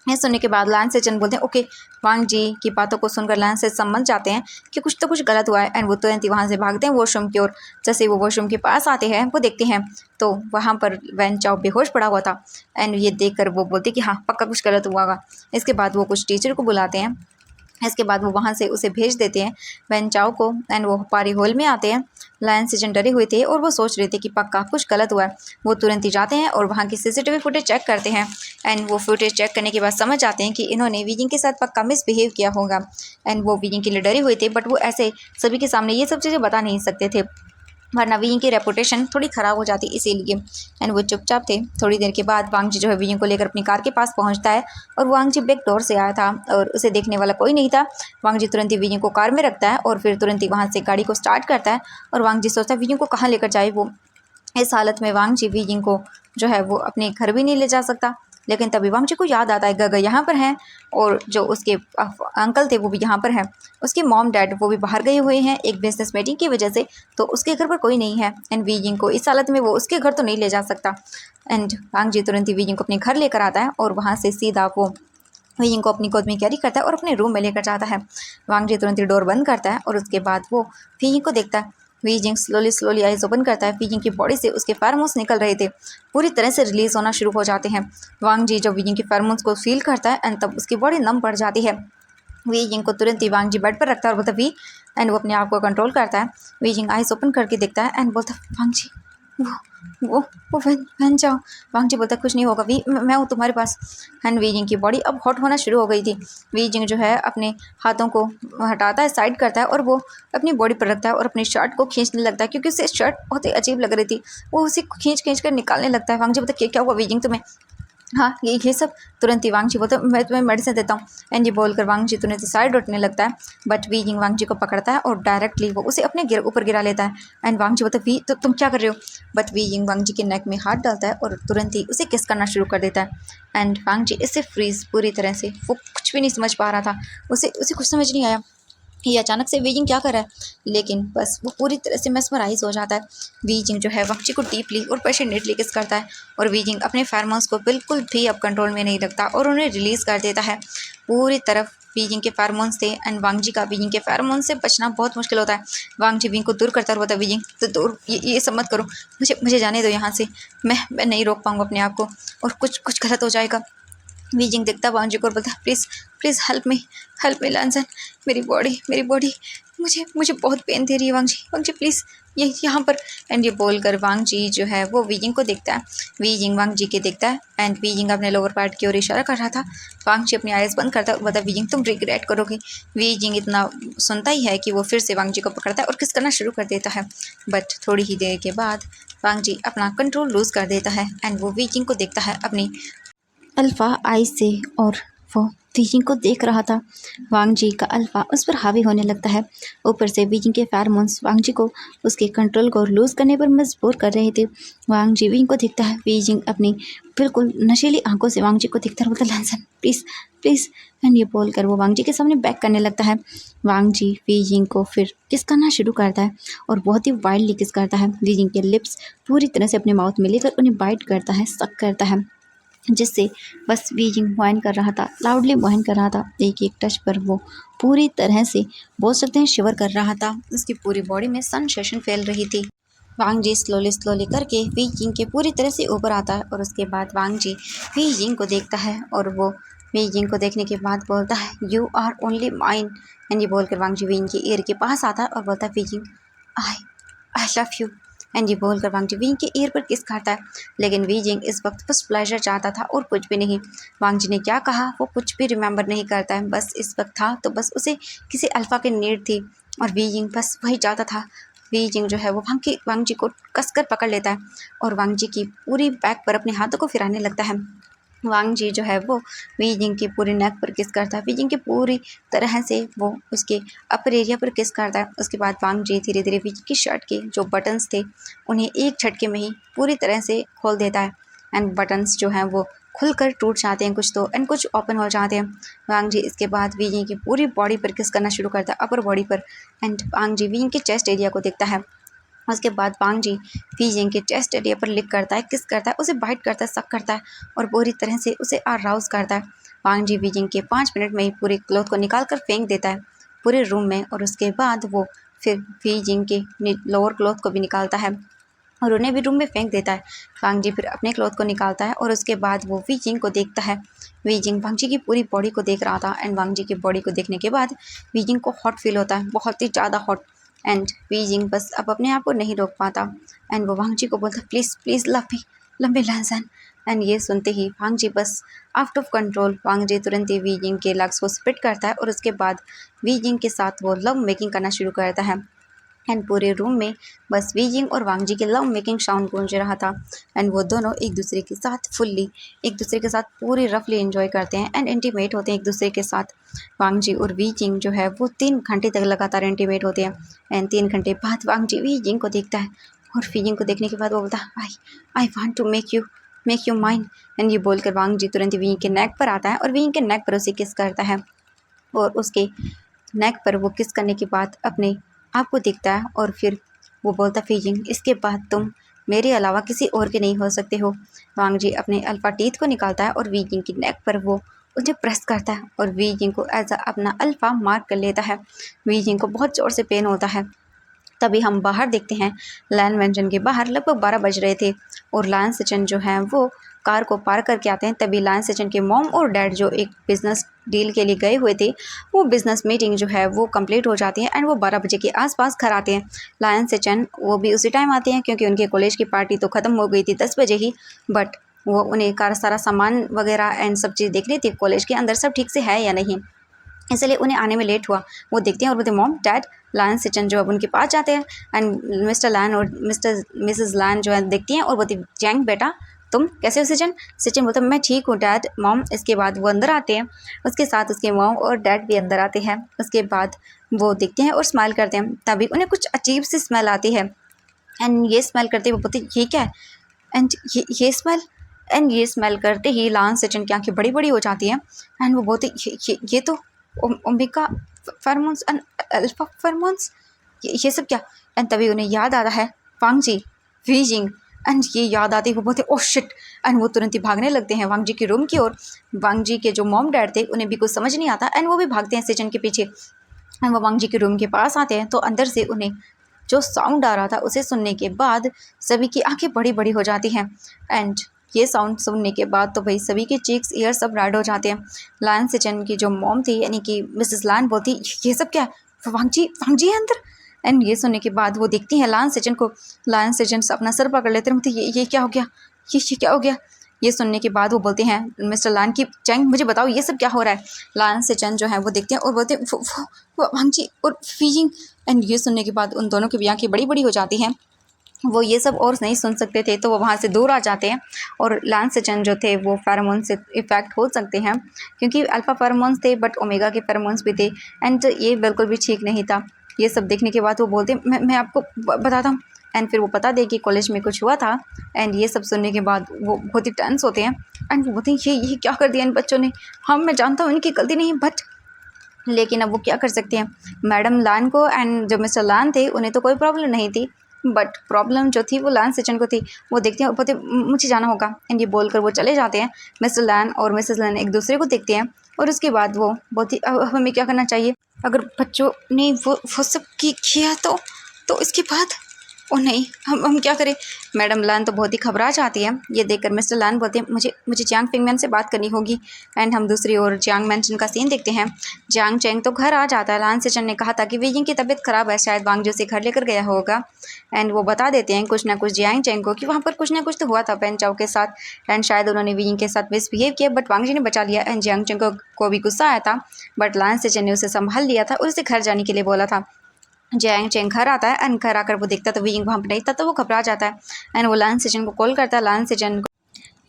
ये सुनने के बाद लान से चंद बोलते हैं ओके। वांग जी की बातों को सुनकर लान से समझ जाते हैं कि कुछ तो कुछ गलत हुआ है एंड वो तुरंत ही वहाँ से भागते हैं वॉशरूम की ओर। जैसे वो वॉशरूम के पास आते हैं वो देखते हैं तो वहाँ पर वैन चाओ बेहोश पड़ा हुआ था एंड ये देखकर वो बोलते कि हाँ पक्का कुछ गलत हुआ होगा। इसके बाद वो कुछ टीचर को बुलाते हैं। इसके बाद वो वहाँ से उसे भेज देते हैं वैन चाओ को एंड वो पारी हॉल में आते हैं। लायन सेजन डरे हुए थे और वो सोच रहे थे कि पक्का कुछ गलत हुआ है। वो तुरंत ही जाते हैं और वहाँ की सीसीटीवी फुटेज चेक करते हैं एंड वो फुटेज चेक करने के बाद समझ जाते हैं कि इन्होंने वीजिंग के साथ पक्का मिसबिहेव किया होगा एंड वो वीजिंग के लिए डरे हुए थे बट वो ऐसे सभी के सामने ये सब चीज़ें बता नहीं सकते थे वरना वीइंग की रेपुटेशन थोड़ी ख़राब हो जाती इसीलिए एंड वो चुपचाप थे। थोड़ी देर के बाद वांग जी जो है वीइंग को लेकर अपनी कार के पास पहुंचता है और वांग जी बैक डोर से आया था और उसे देखने वाला कोई नहीं था। वांग जी तुरंत ही वीइंग को कार में रखता है और फिर तुरंत ही वहाँ से गाड़ी को स्टार्ट करता है और वांग जी सोचता है वीइंग को कहाँ लेकर जाए। वो इस हालत में वांग जी वीइंग को जो है वो अपने घर भी नहीं ले जा सकता। लेकिन तभी वांग जी को याद आता है गगा यहाँ पर हैं और जो उसके अंकल थे वो भी यहाँ पर हैं। उसके मॉम डैड वो भी बाहर गए हुए हैं एक बिजनेस मीटिंग की वजह से तो उसके घर पर कोई नहीं है एंड वीजिंग को इस हालत में वो उसके घर तो नहीं ले जा सकता। एंड वांग जी तुरंत ही वीजिंग को अपने घर लेकर आता है और वहाँ से सीधा वो वीजिंग को अपनी गोद में कैरी करता है और अपने रूम में लेकर जाता है। वांग जी तुरंत ही डोर बंद करता है और उसके बाद वो वीजिंग को देखता है। वीजिंग स्लोली आइज ओपन करता है। वीजिंग की बॉडी से उसके फेरोमोन्स निकल रहे थे पूरी तरह से रिलीज होना शुरू हो जाते हैं। वांग जी जब वीजिंग के फेरोमोन्स को फील करता है एंड तब उसकी बॉडी नम पड़ जाती है। वीजिंग को तुरंत ही वांग जी बेड पर रखता है और बोलता वी एंड वो अपने आप को कंट्रोल करता है। वीजिंग आइज ओपन करके देखता है एंड बोलता वांग जी वो वो बन जाओ। वांग जी बोलता कुछ नहीं होगा वी मैं हूँ तुम्हारे पास। एंड वीजिंग की बॉडी अब हॉट होना शुरू हो गई थी। वीजिंग जो है अपने हाथों को हटाता है साइड करता है और वो अपनी बॉडी पर रखता है और अपनी शर्ट को खींचने लगता है क्योंकि उसे शर्ट बहुत ही अजीब लग रही थी। वो उसे खींच कर निकालने लगता है। वांग जी बोलता क्या हुआ वीजिंग तुम्हें। हाँ ये सब तुरंत ही वांग जी बोलता मैं तुम्हें मेडिसिन देता हूँ एंड ये बोलकर वांग जी तुरंत ही साइड उठने लगता है बट वीजिंग वांग जी को पकड़ता है और डायरेक्टली वो उसे अपने ऊपर गिरा लेता है। एंड वांग जी बोलता वी तो तुम क्या कर रहे हो बट वीजिंग वांग जी के नेक में हाथ डालता है और तुरंत ही उसे किस करना शुरू कर देता है। एंड वांग जी इससे फ्रीज पूरी तरह से वो कुछ भी नहीं समझ पा रहा था। उसे कुछ समझ नहीं आया ये अचानक से वीजिंग क्या कर रहा है लेकिन बस वो पूरी तरह से मेस्मराइज हो जाता है। वीजिंग जो है वांग जी को डीपली और पैशनेटली किस करता है और वीजिंग अपने फेरोमोन्स को बिल्कुल भी अब कंट्रोल में नहीं रखता और उन्हें रिलीज़ कर देता है। पूरी तरफ वीजिंग के फेरोमोन्स थे एंड वांग जी का वीजिंग के फेरोमोन से बचना बहुत मुश्किल होता है। वांग जी वीजिंग को दूर करता होता है वीजिंग तो दूर ये सब मत करो मुझे जाने दो यहाँ से। मैं नहीं रोक पाऊँगा अपने आप को और कुछ गलत हो जाएगा। वीजिंग देखता वांग जी को और बोलता प्लीज़ हेल्प मी लांसन मेरी बॉडी मुझे बहुत पेन दे रही है वांग जी प्लीज़ ये यहाँ पर। एंड ये बोलकर वांग जी जो है वो वीजिंग को देखता है। वीजिंग वांग जी के देखता है एंड वीजिंग अपने लोअर पार्ट की ओर इशारा कर रहा था। वांग जी अपनी आइज़ बंद करता है और बोलता वीजिंग तुम रिग्रेट करोगे। वीजिंग इतना सुनता ही है कि वो फिर से वांग जी को पकड़ता है और किस करना शुरू कर देता है बट थोड़ी ही देर के बाद वांग जी अपना कंट्रोल लूज़ कर देता है एंड वो वीजिंग को देखता है अपनी अल्फ़ा आई से और वो वीजिंग को देख रहा था। वांग जी का अल्फ़ा उस पर हावी होने लगता है। ऊपर से वीजिंग के फेरोमोन्स वांग जी को उसके कंट्रोल को लूज़ करने पर मजबूर कर रहे थे। वांग जी वीजिंग को देखता है। वीजिंग अपनी बिल्कुल नशीली आंखों से वांग जी को देखता है बोलता लैंसन प्लीज़ एंड ये बोलकर वो वांग जी के सामने बैक करने लगता है। वांग जी वीजिंग को फिर किस करना शुरू करता है और बहुत ही वाइल्डली किस करता है। वीजिंग के लिप्स पूरी तरह से अपने माउथ में लेकर उन्हें बाइट करता है सक करता है जिससे बस वीजिंग वाइन कर रहा था लाउडली वाइन कर रहा था। एक टच पर वो पूरी तरह से बोल सकते हैं शिवर कर रहा था। उसकी पूरी बॉडी में सेंसेशन फैल रही थी। वांग जी स्लोली करके वीजिंग के पूरी तरह से ऊपर आता है और उसके बाद वांग जी वीजिंग को देखता है और वो वीजिंग को देखने के बाद बोलता है you are only mine and ये बोलकर वांग जी वीजिंग के ईयर के पास आता है और बोलता है wheezing I love you and ये बोलकर वांग जी वीजिंग के ईयर पर किस करता है। लेकिन वीजिंग इस वक्त बस प्लेजर चाहता था और कुछ भी नहीं। वांग जी ने क्या कहा वो कुछ भी रिमेंबर नहीं करता है। बस इस वक्त था तो बस उसे किसी अल्फ़ा की नीड थी और वीजिंग बस वही चाहता था। वीजिंग जो है वो वांग जी को कसकर पकड़ लेता है और वांग जी की पूरी बैक पर अपने हाथों को फिराने लगता है। वांग जी जो है वो वीजिंग की पूरी नेक पर किस करता है। वीजिंग की पूरी तरह से वो उसके अपर एरिया पर किस करता है। उसके बाद वांग जी धीरे धीरे वीजिंग की शर्ट के जो बटन्स थे उन्हें एक झटके में ही पूरी तरह से खोल देता है एंड बटन्स जो हैं वो खुलकर टूट जाते हैं कुछ तो एंड कुछ ओपन हो जाते हैं। वांग जी इसके बाद वीजिंग की पूरी बॉडी पर किस करना शुरू करता है अपर बॉडी पर एंड वांग जी वीजिंग के चेस्ट एरिया को देखता है। उसके बाद वांग जी वीजिंग के चेस्ट एरिया पर लिक करता है किस करता है उसे बाइट करता है सक करता है और पूरी तरह से उसे अराउज करता है। वांग जी वीजिंग के 5 मिनट में ही पूरे क्लॉथ को निकाल कर फेंक देता है पूरे रूम में, और उसके बाद वो फिर वीजिंग के लोअर क्लॉथ को भी निकालता है और उन्हें भी रूम में फेंक देता है। वांग जी फिर अपने क्लॉथ को निकालता है और उसके बाद वो वीजिंग को देखता है। वीजिंग वांग जी की पूरी बॉडी को देख रहा था एंड वांग जी की बॉडी को देखने के बाद वीजिंग को हॉट फील होता है, बहुत ही ज़्यादा हॉट। एंड वीजिंग बस अब अपने आप को नहीं रोक पाता एंड वो वांग जी को बोलता है please please love me Lan Zhan. And ये सुनते ही वांग जी बस out of control, Wangji तुरंत ही वीजिंग के लग्स को स्प्लिट करता है और उसके बाद वीजिंग के साथ वो लव मेकिंग करना शुरू करता है। एंड पूरे रूम में बस वीजिंग और वांग जी के लव मेकिंग साउंड गूंज रहा था एंड वो दोनों एक दूसरे के साथ फुल्ली एक दूसरे के साथ पूरी रफली एंजॉय करते हैं एंड इंटीमेट होते हैं एक दूसरे के साथ। वांग जी और वीजिंग जो है वो 3 घंटे तक लगातार इंटीमेट होते हैं एंड 3 घंटे बाद वांग जी वीजिंग को देखता है और वीजिंग को देखने के बाद वो बोलता है I want to make you mine. And ये बोलकर वांग जी तुरंत वीजिंग के नेक पर आता है और वीजिंग के नेक पर उसे किस करता है और उसके नेक पर वो किस करने के बाद अपने आप को दिखता है और फिर वो बोलता वीजिंग इसके बाद तुम मेरे अलावा किसी और के नहीं हो सकते हो। वांग जी अपने अल्फा टीथ को निकालता है और वीजिंग की नेक पर वो उन्हें प्रेस करता है और वीजिंग को एज अपना अल्फा मार्क कर लेता है। वीजिंग को बहुत ज़ोर से पेन होता है। तभी हम बाहर देखते हैं, लैन मेंशन के बाहर लगभग 12 बज रहे थे और लायन सचिन जो हैं वो कार को पार करके आते हैं। तभी लायन सचिन के मॉम और डैड जो एक बिज़नेस डील के लिए गए हुए थे, वो बिज़नेस मीटिंग जो है वो कंप्लीट हो जाती है एंड वो 12 बजे के आसपास घर आते हैं। लायन सचिन वो भी उसी टाइम आते हैं क्योंकि उनके कॉलेज की पार्टी तो ख़त्म हो गई थी 10 बजे ही, बट वो उन्हें सारा सामान वगैरह एंड सब चीज़ देखनी थी कॉलेज के अंदर सब ठीक से है या नहीं, इसलिए उन्हें आने में लेट हुआ। वो देखते हैं और बोलते मॉम डैड। लायन सचिन जो अब उनके पास जाते हैं एंड मिस्टर लैन और मिसेस लैन जो है देखती हैं और बोलती जैंग बेटा तुम कैसे हो सचिन। सचिन बोलता मैं ठीक हूँ डैड मॉम। इसके बाद वो अंदर आते हैं, उसके साथ उसके मॉम और डैड भी अंदर आते हैं। उसके बाद वो देखते हैं और स्माइल करते हैं। तभी उन्हें कुछ अजीब सी स्मेल आती है एंड ये स्मेल करते वो बोलते ये क्या है एंड ये स्मेल करते ही लायन सचिन की आंखें बड़ी बड़ी हो जाती हैं एंड वो बोलते ये तो omega pheromones and alpha pheromones, ये सब क्या। एंड तभी उन्हें याद आता है वांग जी वीजिंग एंड ये याद आती है वो बोलते ओह शिट एंड वो तुरंत ही भागने लगते हैं वांग जी के रूम की ओर। वांग जी के जो मॉम डैड थे उन्हें भी कुछ समझ नहीं आता एंड वो भी भागते हैं सचिन के पीछे एंड वो वांग जी के रूम के पास आते हैं तो अंदर से उन्हें जो साउंड आ रहा था उसे सुनने के बाद सभी की आंखें बड़ी बड़ी हो जाती हैं एंड ये साउंड सुनने के बाद तो भाई सभी के चीक्स ईयर सब रेड हो जाते हैं। लायन सचिन की जो मॉम थी यानी कि मिसेस लैन बोलती ये सब क्या है, वांग जी है अंदर। एंड ये सुनने के बाद वो देखती हैं लायन सचिन को। लायन सचिन अपना सर पकड़ लेते हैं, ये क्या हो गया, ये क्या हो गया। ये सुनने के बाद वो बोलते हैं मिस्टर लैन की चैंग मुझे बताओ ये सब क्या हो रहा है। लायन सचिन जो है वो देखते हैं और बोलते हैं वो वांग जी और वीजिंग। एंड ये सुनने के बाद उन दोनों की भी आंखें बड़ी बड़ी हो जाती हैं। वो ये सब और नहीं सुन सकते थे तो वो वहाँ से दूर आ जाते हैं और लायन सचिन जो थे वो फेरोमोन से इफ़ेक्ट हो सकते हैं क्योंकि अल्फ़ा फेरोमोन्स थे बट ओमेगा के फेरोमोन्स भी थे एंड ये बिल्कुल भी ठीक नहीं था। ये सब देखने के बाद वो बोलते मैं आपको बताता हूँ एंड फिर वो पता दे कि कॉलेज में कुछ हुआ था एंड ये सब सुनने के बाद वो बहुत ही टेंस होते हैं एंड वो बोलते हैं ये क्या कर दिया इन बच्चों ने। हाँ मैं जानता हूँ इनकी गलती नहीं बट लेकिन अब वो क्या कर सकते हैं। मैडम लान को एंड जो मिस्टर लान थे उन्हें तो कोई प्रॉब्लम नहीं थी बट प्रॉब्लम जो थी वो लायन सचिन को थी। वो देखते हैं बोलते मुझे जाना होगा एंड ये बोलकर वो चले जाते हैं। मिस्टर लैन और मिसेस लैन एक दूसरे को देखते हैं और उसके बाद वो बोलती अब हमें क्या करना चाहिए अगर बच्चों ने वो सब किया तो इसके बाद ओ नहीं हम क्या करें। मैडम लैन तो बहुत ही घबरा जाती है। ये देखकर मिस्टर लैन बोलते हैं मुझे जियांग फिंगमैन से बात करनी होगी एंड हम दूसरी ओर जियांग मेंशन का सीन देखते हैं। जियांग चेंग तो घर आ जाता है। लायन सचिन ने कहा था कि वीजिंग की तबीयत ख़राब है, शायद वांग जो से घर लेकर गया होगा एंड वो बता देते हैं कुछ ना कुछ जियांग चेंग को कि वहाँ पर कुछ ना कुछ तो हुआ था पेन चाओ के साथ एंड शायद उन्होंने वीजिंग के साथ मिसबिहेव किया बट वांग जी ने बचा लिया एंड जियांग चेंग को भी गुस्सा आया था बट लायन सचिन ने उसे संभाल लिया था और उसे घर जाने के लिए बोला था। जियांग चेंग घर आता है एंड घर आकर वो देखता तो वीजिंग वहाँ पर नहीं था तो वो घबरा जाता है एंड वो लायन सचिन को कॉल करता है। लायन सचिन को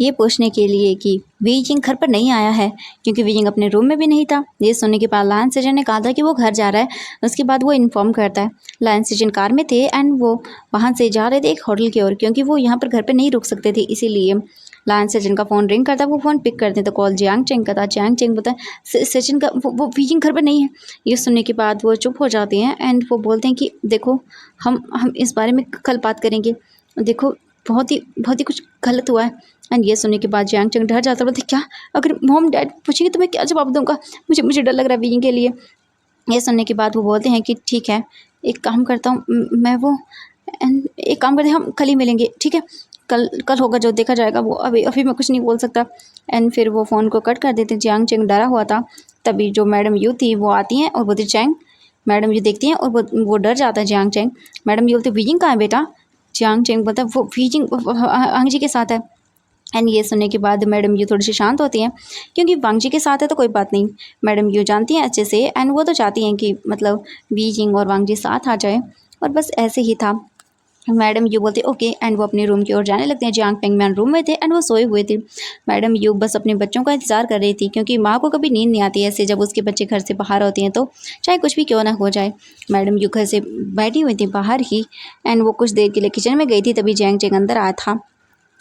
ये पूछने के लिए कि वीजिंग घर पर नहीं आया है क्योंकि वीजिंग अपने रूम में भी नहीं था। ये सुनने के बाद लायन सचिन ने कहा था कि वो घर जा रहा है। उसके बाद वो इन्फॉर्म करता है। लायन सचिन कार में थे एंड वो वहाँ से जा रहे थे एक होटल की ओर क्योंकि वो यहाँ पर घर पर नहीं रुक सकते थे, इसीलिए लायन सचिन का फ़ोन रिंग करता है। वो फ़ोन पिक करते हैं तो कॉल जियांग चेंग का था। जियांग चेंग बोलता है सचिन का वो वीजिंग घर पर नहीं है। ये सुनने के बाद वो चुप हो जाते हैं एंड वो बोलते हैं कि देखो हम इस बारे में कल बात करेंगे। देखो बहुत ही कुछ गलत हुआ है एंड ये सुनने के बाद जियांग चंग डर जाता है, बोलते क्या अगर मॉम डैड पूछेंगे तो मैं क्या जवाब दूंगा, मुझे मुझे डर लग रहा है वीइंग के लिए। ये सुनने के बाद वो बोलते हैं कि ठीक है, एक काम करता हूँ मैं वो एंड एक काम करते हैं, हम कल ही मिलेंगे, ठीक है, कल कल होगा जो देखा जाएगा, वो अभी अभी मैं कुछ नहीं बोल सकता। एंड फिर वो फ़ोन को कट कर देते हैं। जियांग चेंग डरा हुआ था। तभी जो मैडम यू थी वो आती हैं और बोलती चैंग, मैडम यू देखती हैं और वो डर जाता है जियांग चेंग। मैडम यू बोलती वीजिंग कहाँ है बेटा। जियांग चेंग बोलता है वो वीजिंग वांग जी के साथ है। एंड ये सुनने के बाद मैडम यू थोड़ी सी शांत होती हैं, क्योंकि वांग जी के साथ है तो कोई बात नहीं, मैडम यू जानती हैं अच्छे से एंड वो तो चाहती हैं कि मतलब बीजिंग और वांग जी साथ आ जाए, और बस ऐसे ही था। मैडम यू बोलते ओके एंड वो अपने रूम की ओर जाने लगते हैं। जियांग पेंगमैन रूम में थे एंड वो सोए हुए थे। मैडम यू बस अपने बच्चों का इंतजार कर रही थी, क्योंकि माँ को कभी नींद नहीं आती ऐसे जब उसके बच्चे घर से बाहर होते हैं, तो चाहे कुछ भी क्यों ना हो जाए। मैडम यू घर से बैठी हुई थी बाहर ही एंड वो कुछ देर के लिए किचन में गई थी, तभी जियांग चेंग अंदर आया था।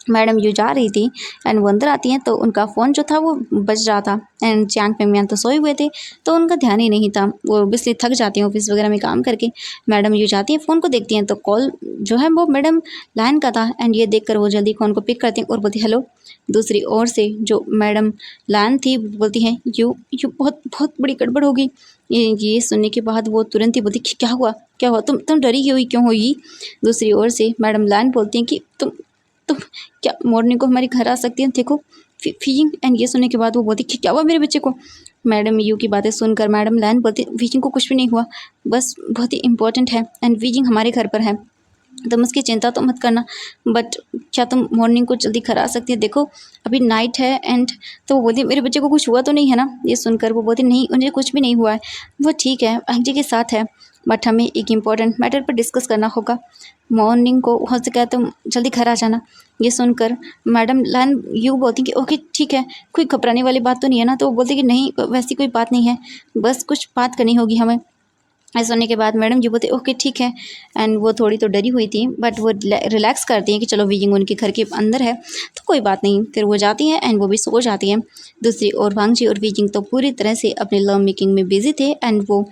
मैडम यू जा रही थी एंड वो अंदर आती हैं तो उनका फ़ोन जो था वो बज रहा था एंड जियांग पेंगमैन तो सोए हुए थे, तो उनका ध्यान ही नहीं था। वो ऑब्वियसली थक जाती हैं ऑफिस वगैरह में काम करके। मैडम यू जाती हैं, फ़ोन को देखती हैं तो कॉल जो है वो मैडम लाइन का था एंड ये देखकर वो जल्दी फ़ोन को पिक करती हैं और बोलती हेलो। दूसरी ओर से जो मैडम लाइन थी बोलती हैं यू यू बहुत बहुत बड़ी गड़बड़ होगी। ये सुनने के बाद वो तुरंत ही बोलती क्या हुआ क्या हुआ, तुम डरी हुई क्यों हुई। दूसरी ओर से मैडम लाइन बोलती हैं कि तुम क्या मॉर्निंग को हमारे घर आ सकती हैं, देखो फीजिंग। एंड ये सुनने के बाद वो बोलती क्या हुआ मेरे बच्चे को। मैडम यू की बातें सुनकर मैडम लैन बोलती वीजिंग को कुछ भी नहीं हुआ, बस बहुत ही इंपॉर्टेंट है एंड वीजिंग हमारे घर पर है, तुम उसकी चिंता तो मत करना, बट क्या तुम मॉर्निंग को जल्दी घर आ सकती है, देखो अभी नाइट है। एंड तो वो बोलती मेरे बच्चे को कुछ हुआ तो नहीं है ना। ये सुनकर वो बोलती नहीं मुझे कुछ भी नहीं हुआ है, वो ठीक है आंटी के साथ है, बट हमें एक इम्पॉर्टेंट मैटर पर डिस्कस करना होगा, मॉर्निंग को हो सके तुम जल्दी घर आ जाना। ये सुनकर मैडम लान यू बोलती कि ओके ठीक है, कोई घबराने वाली बात तो नहीं है ना। तो वो बोलती कि नहीं वैसी कोई बात नहीं है, बस कुछ बात करनी होगी हमें। ऐसा सुनने के बाद मैडम जी बोलते ओके ठीक है। एंड वो थोड़ी तो डरी हुई थी बट वो रिलैक्स करती हैं कि चलो वीजिंग उनके घर के अंदर है तो कोई बात नहीं। फिर वो जाती हैं एंड वो भी सो जाती हैं। दूसरी ओर वांग जी और वीजिंग तो पूरी तरह से अपने लव मेकिंग में बिजी थे एंड वो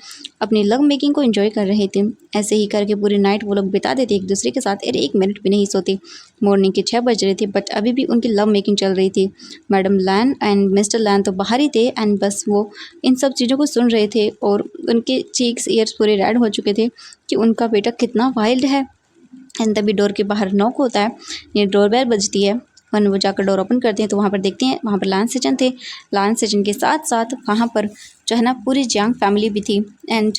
अपनी लव मेकिंग को एंजॉय कर रहे थे। ऐसे ही करके पूरी नाइट वो लोग बिता देते एक दूसरे के साथ, अरे 1 मिनट भी नहीं सोते। मॉर्निंग के 6 बज रहे थे बट अभी भी उनकी लव मेकिंग चल रही थी। मैडम लैन एंड मिस्टर लैन तो बाहर ही थे एंड बस वो इन सब चीज़ों को सुन रहे थे और उनके चीक्स ईयर्स पूरे रेड हो चुके थे कि उनका बेटा कितना वाइल्ड है। एंड तभी डोर के बाहर नॉक होता है, ये डोरबेल बजती है। वन वो जाकर डोर ओपन करते हैं तो वहाँ पर देखते हैं वहाँ पर लान सेजन थे। लान सेजन के साथ साथ वहाँ पर जो है ना पूरी जियांग फैमिली भी थी। एंड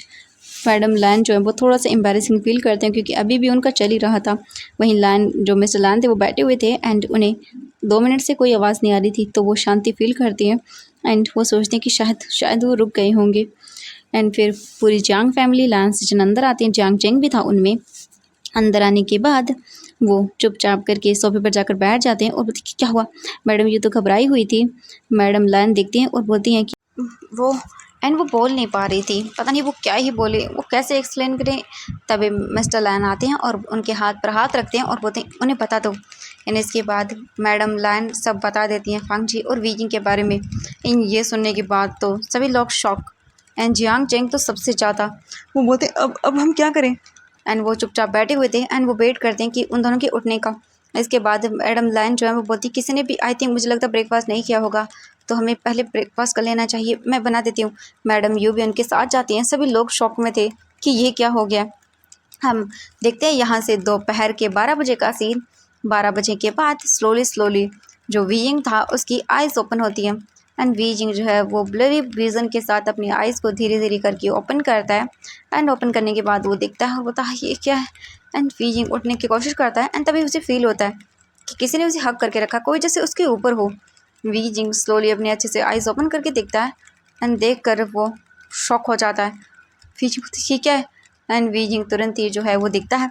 मैडम लैन जो है वो थोड़ा सा एम्बेरसिंग फील करते हैं क्योंकि अभी भी उनका चल ही रहा था। वहीं लैन जो मिस्टर लैन थे वो बैठे हुए थे एंड उन्हें 2 मिनट से कोई आवाज़ नहीं आ रही थी, तो वो शांति फील करती हैं एंड वो सोचते हैं कि शायद वो रुक गए होंगे। एंड फिर पूरी जियांग फैमिली लैन सेजन अंदर आती हैं, जियांग चेंग भी था उनमें। अंदर आने के बाद वो चुपचाप करके सोफे पर जाकर बैठ जाते हैं और बोलती कि क्या हुआ। मैडम ये तो घबराई हुई थी। मैडम लैन देखती हैं और बोलती हैं कि वो वो बोल नहीं पा रही थी, पता नहीं वो क्या ही बोले, वो कैसे एक्सप्लेन करें। तभी मिस्टर लैन आते हैं और उनके हाथ पर हाथ रखते हैं और बोलते हैं उन्हें बता दो। एंड इसके बाद मैडम लैन सब बता देती हैं फांग जी और वीजिंग के बारे में। इन ये सुनने के बाद तो सभी लोग शॉक एंड जियांग चेंग तो सबसे ज़्यादा। वो बोलते अब हम क्या करें। एंड वो चुपचाप बैठे हुए थे एंड वो वेट करते हैं कि उन दोनों के उठने का। इसके बाद मैडम लाइन जो है वो बोलती किसी ने भी आई थिंक मुझे लगता है ब्रेकफास्ट नहीं किया होगा, तो हमें पहले ब्रेकफास्ट कर लेना चाहिए, मैं बना देती हूँ। मैडम यू भी उनके साथ जाती हैं। सभी लोग शॉक में थे कि ये क्या हो गया। हम देखते हैं यहाँ से दोपहर के 12 बजे का सीन। 12 बजे के बाद स्लोली जो वीइंग था उसकी आइज़ ओपन होती है एंड वीजिंग जो है वो ब्लरी विजन के साथ अपनी आइज़ को धीरे धीरे करके ओपन करता है। एंड ओपन करने के बाद वो देखता है और बोलता है ये क्या है। एंड वीजिंग उठने की कोशिश करता है एंड तभी उसे फील होता है कि किसी ने उसे हक करके रखा, कोई जैसे उसके ऊपर हो। वीजिंग स्लोली अपने अच्छे से आइज़ ओपन करके देखता है एंड देख कर वो शॉक हो जाता है। वीजिंग ये क्या है। एंड वीजिंग तुरंत ही जो है वो दिखता है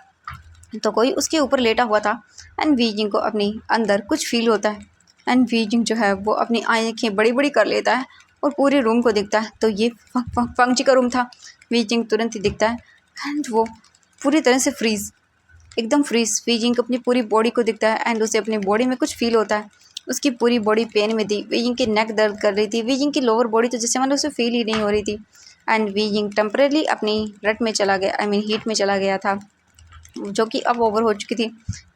तो कोई उसके ऊपर लेटा हुआ था। एंड वीजिंग को अपनी अंदर कुछ फील होता है एंड वीजिंग जो है वो अपनी आँखें बड़ी बड़ी कर लेता है और पूरे रूम को दिखता है, तो ये फंक्ची का रूम था। वीजिंग तुरंत ही दिखता है एंड वो पूरी तरह से फ्रीज़, एकदम फ्रीज़। वीजिंग को अपनी पूरी बॉडी को दिखता है एंड उसे अपनी बॉडी में कुछ फील होता है। उसकी पूरी बॉडी पेन में थी, वीजिंग की नेक दर्द कर रही थी, वीजिंग की लोअर बॉडी तो जैसे मतलब उसे फील ही नहीं हो रही थी। एंड वीजिंग टेम्परेली अपनी रट में चला गया, आई मीन हीट में चला गया था, जो कि अब ओवर हो चुकी थी।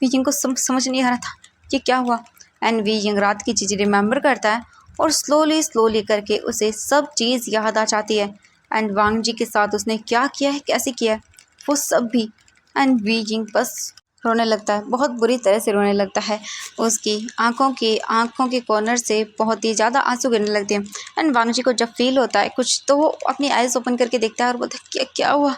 वीजिंग को समझ नहीं आ रहा था कि क्या हुआ। एंड वीजिंग रात की चीज़ें रिमेंबर करता है और स्लोली स्लोली करके उसे सब चीज़ याद आ जाती है। एंड वांग जी के साथ उसने क्या किया है, कैसे किया है, वो सब भी। एंड वीजिंग बस रोने लगता है, बहुत बुरी तरह से रोने लगता है। उसकी आंखों के कॉर्नर से बहुत ही ज़्यादा आंसू गिरने लगते हैं। एंड वांग जी को जब फील होता है कुछ, तो वो अपनी आइज़ ओपन करके देखता है और बोलता है क्या क्या हुआ।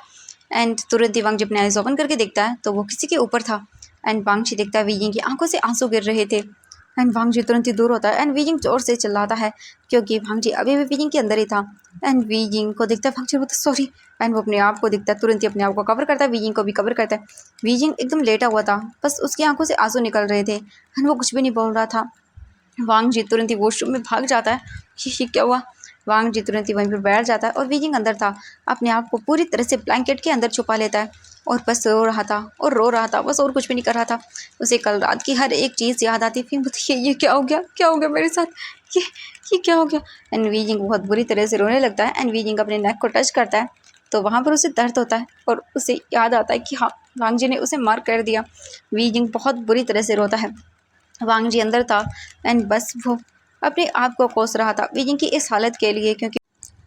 एंड तुरंत ही वांग जी अपने आइज़ ओपन करके देखता है तो वो किसी के ऊपर था। एंड वांग जी देखता है वीजिंग की आंखों से आंसू गिर रहे थे। एंड वांग जी तुरंत ही दूर होता है। एंड वीजिंग जोर से चिल्लाता है क्योंकि वांग जी अभी भी वीजिंग के अंदर ही था। एंड वीजिंग को देखता है, वांग जी बोलता है सॉरी। एंड वो अपने आप को दिखता है, तुरंत ही अपने आप को कवर करता है, वीजिंग को भी कवर करता है। वीजिंग एकदम लेटा हुआ था, बस उसकी आंखों से आंसू निकल रहे थे एंड वो कुछ भी नहीं बोल रहा था। वांग जी तुरंत ही वॉशरूम में भाग जाता है। ये क्या हुआ। वांग जी तुरंत ही वहीं पर बैठ जाता है और वीजिंग अंदर था, अपने आप को पूरी तरह से ब्लैंकेट के अंदर छुपा लेता है और बस रो रहा था और रो रहा था, बस और कुछ भी नहीं कर रहा था। उसे कल रात की हर एक चीज़ याद आती थी। ये क्या हो गया मेरे साथ, ये ये क्या हो गया। एंड वीजिंग बहुत बुरी तरह से रोने लगता है। एंड वीजिंग अपने नेक को टच करता है तो वहाँ पर उसे दर्द होता है और उसे याद आता है कि हाँ, वांग जी ने उसे मार कर दिया। वीजिंग बहुत बुरी तरह से रोता है। वांग जी अंदर था एंड बस वो अपने आप को कोस रहा था वीजिंग की इस हालत के लिए, क्योंकि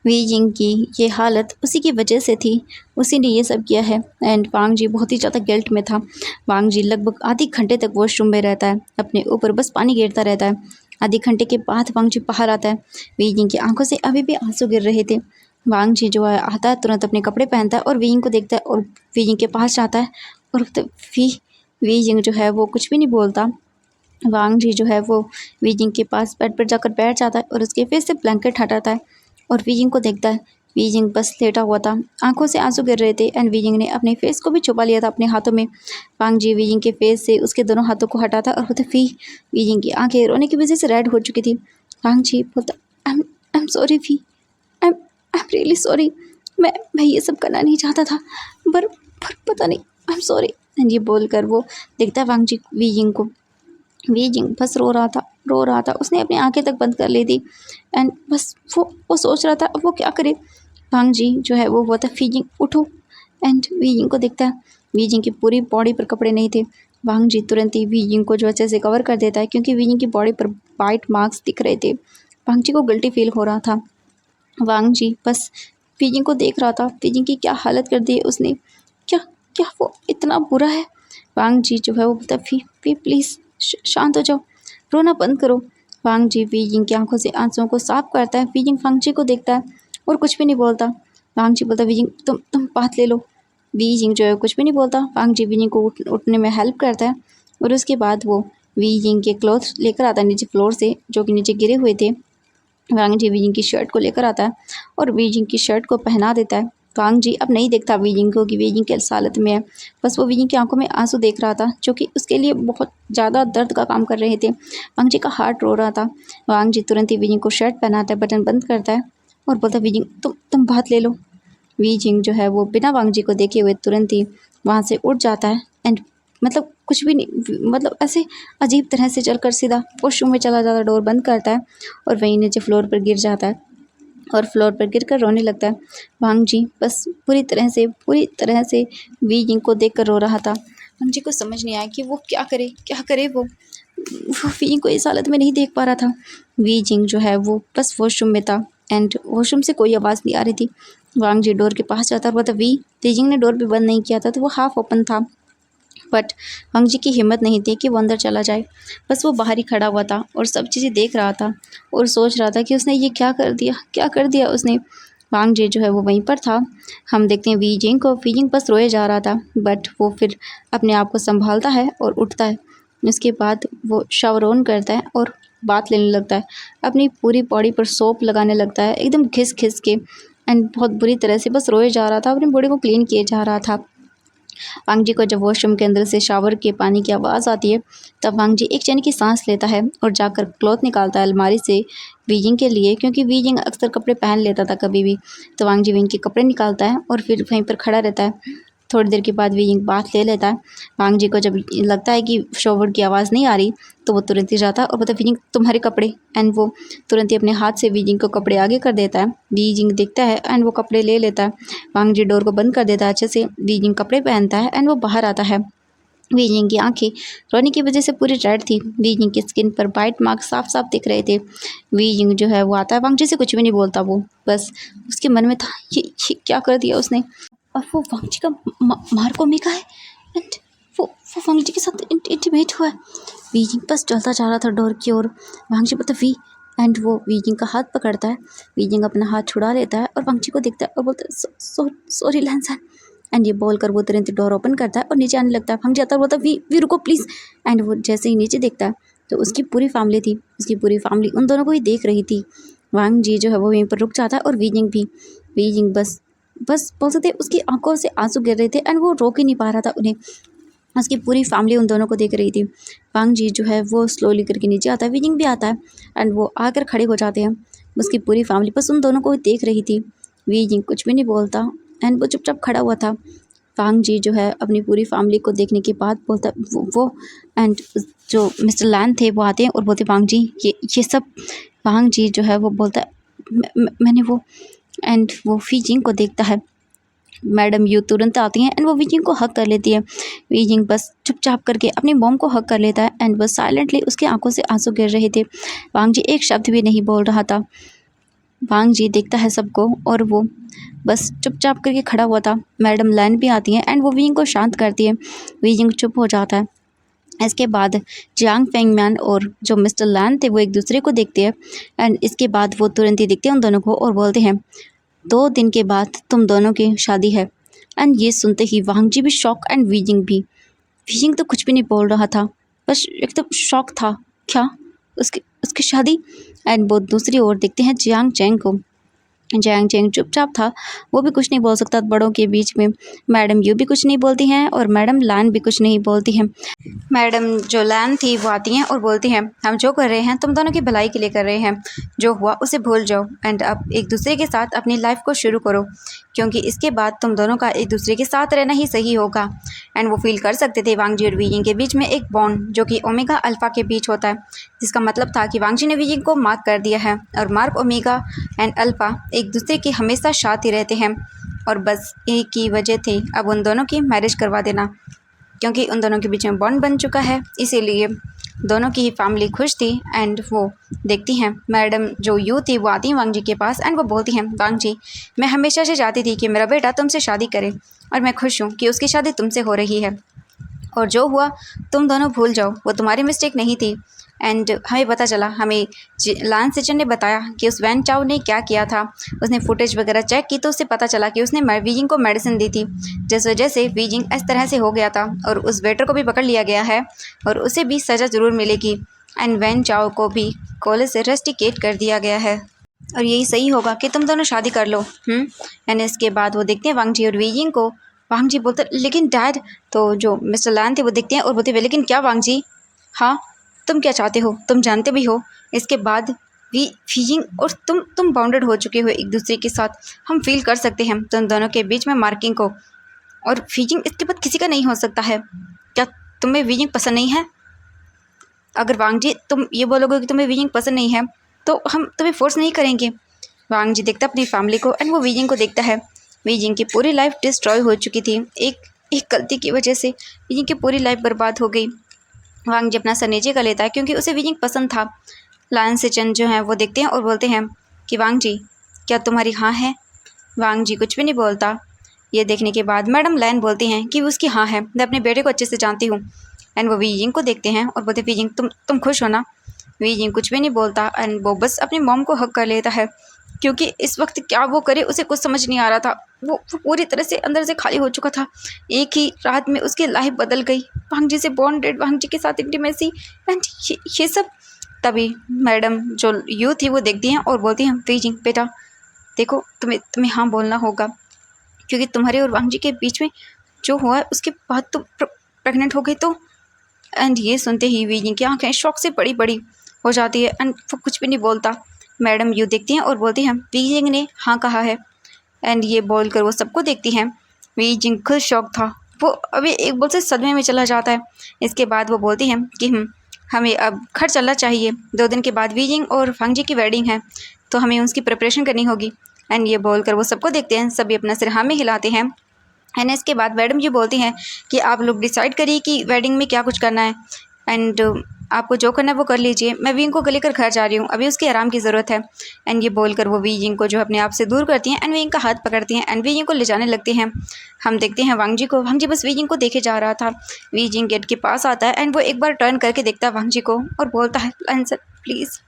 वीजिंग की ये हालत उसी की वजह से थी, उसी ने ये सब किया है। एंड वांग जी बहुत ही ज़्यादा गिल्ट में था। वांग जी लगभग आधे घंटे तक वॉशरूम में रहता है, अपने ऊपर बस पानी गिरता रहता है। आधे घंटे के बाद वांग जी बाहर आता है। वीजिंग की आंखों से अभी भी आंसू गिर रहे थे। वांग जी जो है आता है, तुरंत अपने कपड़े पहनता है और वीजिंग को देखता है और वीजिंग के पास जाता है और तो वीजिंग जो है वो कुछ भी नहीं बोलता। वांग जी जो है वो वीजिंग के पास बेड पर जाकर बैठ जाता है और उसके फेस से ब्लैंकेट हटाता है और वीजिंग को देखता है। वीजिंग बस लेटा हुआ था, आंखों से आंसू गिर रहे थे एंड वीजिंग ने अपने फेस को भी छुपा लिया था अपने हाथों में। वांग जी वीजिंग के फेस से उसके दोनों हाथों को हटाता और बोलता वी। वीजिंग की आंखें रोने की वजह से रेड हो चुकी थी। वांग जी बोलता I am sorry we, I am really sorry. मैं ये सब करना नहीं चाहता था, पर पता नहीं, आई एम सॉरी। ये बोलकर वो देखता है वांग जी वीजिंग को। वीजिंग बस रो रहा था, उसने अपनी आंखें तक बंद कर ली थी एंड बस वो सोच रहा था अब वो क्या करे। वांग जी जो है वो बोलता वीजिंग उठो। एंड वीजिंग को देखता है, वीजिंग की पूरी बॉडी पर कपड़े नहीं थे। वांग जी तुरंत ही वीजिंग को जो अच्छे से कवर कर देता है, क्योंकि वीजिंग की बॉडी पर वाइट मार्क्स दिख रहे थे। वांग जी को गिल्टी फील हो रहा था। वांग जी बस वीजिंग को देख रहा था, वीजिंग की क्या हालत कर दी है उसने, क्या क्या वो इतना बुरा है। वांग जी जो है वो बोलता वी प्लीज़ शांत हो जाओ, रोना बंद करो। वांग जी वीजिंग की आंखों से आंसुओं को साफ करता है। वीजिंग वांग जी को देखता है और कुछ भी नहीं बोलता। वांग जी बोलता वीजिंग तुम बात ले लो। वीजिंग जो है कुछ भी नहीं बोलता। वांग जी वीजिंग को उठने में हेल्प करता है और उसके बाद वो वीजिंग के क्लॉथ लेकर आता है नीचे फ्लोर से, जो कि नीचे गिरे हुए थे। वांग जी वीजिंग की शर्ट को लेकर आता है और वीजिंग की शर्ट को पहना देता है। वांग जी अब नहीं देखता वीजिंग को कि वीजिंग किस हालत में है, बस वो वीजिंग की आंखों में आंसू देख रहा था, जो कि उसके लिए बहुत ज़्यादा दर्द का काम कर रहे थे। वांग जी का हार्ट रो रहा था। वांग जी तुरंत ही वीजिंग को शर्ट पहनाता है, बटन बंद करता है और बोलता है वीजिंग तुम बात ले लो। वीजिंग जो है वो बिना वांग जी को देखे हुए तुरंत ही वहाँ से उठ जाता है एंड मतलब कुछ भी नहीं, मतलब ऐसे अजीब तरह से चलकर सीधा वॉशरूम में चला जाता है, डोर बंद करता है और वहीं नीचे फ्लोर पर गिर जाता है और फ्लोर पर गिरकर रोने लगता है। वांग जी बस पूरी तरह से वीजिंग को देखकर रो रहा था। वांग जी को समझ नहीं आया कि वो क्या करे। वो वीजिंग को इस हालत में नहीं देख पा रहा था। वीजिंग जो है वो बस वॉशरूम में था एंड वॉशरूम से कोई आवाज़ नहीं आ रही थी। वांग जी डोर के पास जाता और बोलता वीजिंग ने डोर भी बंद नहीं किया था, तो वो हाफ ओपन था, बट वांग जी की हिम्मत नहीं थी कि वो अंदर चला जाए। बस वो बाहर ही खड़ा हुआ था और सब चीज़ें देख रहा था और सोच रहा था कि उसने ये क्या कर दिया उसने। वांग जी जो है वो वहीं पर था। हम देखते हैं वीजिंग बस रोए जा रहा था, बट वो फिर अपने आप को संभालता है और उठता है। उसके बाद वो शावर ऑन करता है और बात लेने लगता है, अपनी पूरी बॉडी पर सोप लगाने लगता है एकदम घिस के एंड बहुत बुरी तरह से बस रोए जा रहा था, अपनी बॉडी को क्लीन किए जा रहा था। वांग जी को जब वॉशरूम के अंदर से शावर के पानी की आवाज़ आती है, तब वांग जी एक चैन की सांस लेता है और जाकर क्लॉथ निकालता है अलमारी से वीजिंग के लिए, क्योंकि वीजिंग अक्सर कपड़े पहन लेता था कभी भी। तो वांग जी वीजिंग के कपड़े निकालता है और फिर वहीं पर खड़ा रहता है। थोड़ी देर के बाद वीजिंग बाथ ले लेता है। वांग जी को जब लगता है कि शॉवर की आवाज़ नहीं आ रही, तो वो तुरंत ही जाता है और बोलता है वीजिंग तुम्हारे कपड़े, एंड वो तुरंत ही अपने हाथ से वीजिंग को कपड़े आगे कर देता है। वीजिंग देखता है एंड वो कपड़े ले लेता है। वांग जी डोर को बंद कर देता है अच्छे से। वीजिंग कपड़े पहनता है एंड वो बाहर आता है। वीजिंग की आंखें रोने की वजह से पूरी रेड थी। वीजिंग की स्किन पर बाइट मार्क साफ साफ दिख रहे थे। वीजिंग जो है वो आता है, वांगजी से कुछ भी नहीं बोलता। वो बस उसके मन में था, ये क्या कर दिया उसने। और वो वांगजी का मार्को मेका है एंड वो वांगजी के साथ इंटीमेट हुआ है। वीजिंग बस चलता जा रहा था डोर की ओर। वांगजी बोलता वी एंड वो वीजिंग का हाथ पकड़ता है। वीजिंग अपना हाथ छुड़ा लेता है और वांगजी को देखता है और बोलता है सॉरी लैंसन एंड ये बोलकर वो तुरंत डोर ओपन करता है और नीचे आने लगता है। भाग जाता है, बोलता है वी रुको प्लीज़। एंड वो जैसे ही नीचे देखता है तो उसकी पूरी फैमिली थी। उसकी पूरी फैमिली उन दोनों को ही देख रही थी। वांग जी जो है वो वहीं पर रुक जाता है और वीजिंग भी। वीजिंग बस बस बोल सकते उसकी आंखों से आंसू गिर रहे थे एंड वो रोक ही नहीं पा रहा था उन्हें। उसकी पूरी फैमिली उन दोनों को देख रही थी। वांग जी जो है वो स्लोली करके नीचे आता है। वीजिंग भी आता है एंड वो आकर खड़े हो जाते हैं। उसकी पूरी फैमिली बस उन दोनों को ही देख रही थी। वीजिंग कुछ भी नहीं बोलता एंड वो चुपचाप खड़ा हुआ था। वांग जी जो है अपनी पूरी फैमिली को देखने के बाद बोलता वो एंड जो मिस्टर लैन थे वो आते हैं और बोलते वांग जी ये सब। वांग जी जो है वो बोलता है मैंने वो एंड वो वीजिंग को देखता है। मैडम यू तुरंत आती हैं एंड वो वीजिंग को हक कर लेती है। वीजिंग बस चुपचाप करके अपनी मॉम को हक कर लेता है एंड बस साइलेंटली उसकी आंखों से आंसू गिर रहे थे। वांग जी एक शब्द भी नहीं बोल रहा था। वांग जी देखता है सबको और वो बस चुपचाप करके खड़ा हुआ था। मैडम लैन भी आती हैं एंड वो वीजिंग को शांत करती है। वीजिंग चुप हो जाता है। इसके बाद जियांग फेंगमैन और जो मिस्टर लैन थे वो एक दूसरे को देखते हैं एंड इसके बाद वो तुरंत ही देखते हैं उन दोनों को और बोलते हैं 2 दिन के बाद तुम दोनों की शादी है। एंड ये सुनते ही वांग जी भी शॉक एंड वीजिंग भी। वीजिंग तो कुछ भी नहीं बोल रहा था, बस एकदम शॉक था। क्या उसकी उसकी शादी। एंड वो दूसरी ओर देखते हैं जियांग चैंग को। जैंग चैंग चुपचाप था, वो भी कुछ नहीं बोल सकता बड़ों के बीच में। मैडम यू भी कुछ नहीं बोलती हैं और मैडम लान भी कुछ नहीं बोलती हैं। मैडम जो लैन थी वो आती हैं और बोलती हैं हम जो कर रहे हैं तुम दोनों की भलाई के लिए कर रहे हैं। जो हुआ उसे भूल जाओ एंड अब एक दूसरे के साथ अपनी लाइफ को शुरू करो, क्योंकि इसके बाद तुम दोनों का एक दूसरे के साथ रहना ही सही होगा। एंड वो फील कर सकते थे वांग जी और वीजिंग के बीच में एक बॉन्ड जो कि ओमेगा अल्फा के बीच होता है, जिसका मतलब था कि वांग जी ने वीजिंग को मात कर दिया है और मार्क ओमेगा एंड अल्फा एक दूसरे के हमेशा साथ ही रहते हैं। और बस एक ही वजह थी अब उन दोनों की मैरिज करवा देना, क्योंकि उन दोनों के बीच में बॉन्ड बन चुका है। इसीलिए दोनों की ही फैमिली खुश थी। एंड वो देखती हैं मैडम जो यू थी वो आती हैं वांग जी के पास एंड वो बोलती हैं वांग जी मैं हमेशा से चाहती थी कि मेरा बेटा तुमसे शादी करे और मैं खुश हूँ कि उसकी शादी तुमसे हो रही है। और जो हुआ तुम दोनों भूल जाओ, वो तुम्हारी मिस्टेक नहीं थी। एंड हमें पता चला, हमें लान सिचन ने बताया कि उस वैन चाओ ने क्या किया था। उसने फुटेज वगैरह चेक की तो उससे पता चला कि उसने वीजिंग को मेडिसिन दी थी, जिस वजह से वीजिंग इस तरह से हो गया था। और उस वेटर को भी पकड़ लिया गया है और उसे भी सज़ा ज़रूर मिलेगी। एंड वैन चाओ को भी कॉलेज से रेस्टिकेट कर दिया गया है और यही सही होगा कि तुम दोनों शादी कर लो। एंड इसके बाद वो देखते हैं वांग जी और वीजिंग को। वांग जी बोलते लेकिन डैड, तो जो मिस्टर लैन थे वो देखते हैं और बोलते हुए लेकिन क्या वांग जी, हाँ तुम क्या चाहते हो, तुम जानते भी हो इसके बाद वीजिंग और तुम बाउंडेड हो चुके हो एक दूसरे के साथ। हम फील कर सकते हैं तुम दोनों के बीच में मार्किंग को, और वीजिंग इसके बाद किसी का नहीं हो सकता है। क्या तुम्हें वीजिंग पसंद नहीं है? अगर वांग जी तुम ये बोलोगे कि तुम्हें वीजिंग पसंद नहीं है तो हम तुम्हें फोर्स नहीं करेंगे। वांग जी देखता अपनी फैमिली को एंड वो वीजिंग को देखता है। वीजिंग की पूरी लाइफ डिस्ट्रॉय हो चुकी थी एक गलती की वजह से। वीजिंग की पूरी लाइफ बर्बाद हो गई। वांग जी अपना सर नीचे कर लेता है क्योंकि उसे वीजिंग पसंद था। लायन सिचन जो हैं वो देखते हैं और बोलते हैं कि वांग जी क्या तुम्हारी हाँ है? वांग जी कुछ भी नहीं बोलता। ये देखने के बाद मैडम लायन बोलती हैं कि उसकी हाँ है, मैं अपने बेटे को अच्छे से जानती हूँ। एंड वो वीजिंग को देखते हैं और बोलते वीजिंग तुम खुश हो ना? वीजिंग कुछ भी नहीं बोलता एंड वो बस अपनी मॉम को हक कर लेता है, क्योंकि इस वक्त क्या वो करे उसे कुछ समझ नहीं आ रहा था। वो पूरी तरह से अंदर से खाली हो चुका था। एक ही रात में उसकी लाइफ बदल गई। वांग जी से बॉन्डेड, वांग जी के साथ इंटीमेसी एंड ये सब। तभी मैडम जो यू थी वो देखती हैं और बोलती हैं वीजिंग बेटा देखो, तुम्हें हाँ बोलना होगा, क्योंकि तुम्हारे और वांग जी के बीच में जो हुआ है उसके बाद तुम प्रेग्नेंट हो गई तो। एंड ये सुनते ही वीजिंग की आंखें शौक से बड़ी बड़ी हो जाती है एंड वो कुछ भी नहीं बोलता। मैडम यू देखती हैं और बोलती हैं वीजिंग ने हाँ कहा है। एंड ये बोलकर वो सबको देखती हैं। वीजिंग खुद शौक था, वो अभी एक बोल से सदमे में चला जाता है। इसके बाद वो बोलती हैं कि हमें अब घर चलना चाहिए। 2 दिन के बाद वीजिंग और वांग जी की वेडिंग है तो हमें उसकी प्रिपरेशन करनी होगी। एंड ये बोलकर वो सबको देखते हैं, सभी अपना सिर हाँ में हिलाते हैं एंड इसके बाद मैडम जी बोलती हैं कि आप लोग डिसाइड करिए कि वेडिंग में क्या कुछ करना है, एंड आपको जो करना है वो कर लीजिए, मैं वी जिंग को लेकर घर जा रही हूँ, अभी उसके आराम की ज़रूरत है। एंड ये बोलकर वो वी जिंग को जो अपने आप से दूर करती हैं एंड वी जिंग का हाथ पकड़ती हैं एंड वी जिंग को ले जाने लगती हैं। हम देखते हैं वांग जी को, वांग जी बस वी जिंग को देखे जा रहा था। वी जिंग गेट के पास आता है एंड वो एक बार टर्न करके देखता है वांग जी को और बोलता है आंसर प्लीज़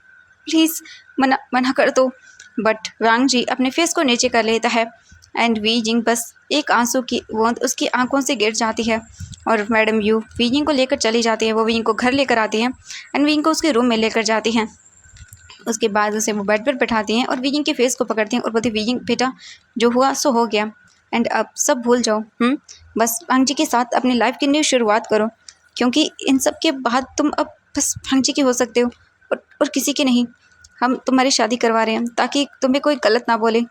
प्लीज़ मना मना कर दो। बट वांग जी अपने फेस को नीचे कर लेता है एंड वी जिंग बस एक आंसू की बूंद उसकी आंखों से गिर जाती है और मैडम यू वी जिंग को लेकर चली जाती है। वो वी जिंग को घर लेकर आती हैं एंड वी जिंग को उसके रूम में लेकर जाती हैं। उसके बाद उसे वो बेड पर बैठाती हैं और वी जिंग के फेस को पकड़ती हैं और बोलती वी जिंग बेटा जो हुआ सो हो गया एंड अब सब भूल जाओ। बस वांग जी के साथ अपनी लाइफ की न्यू शुरुआत करो, क्योंकि इन सब के बाद तुम अब बस वांग जी के हो सकते हो और किसी के नहीं। हम तुम्हारी शादी करवा रहे हैं ताकि तुम्हें कोई गलत ना बोले,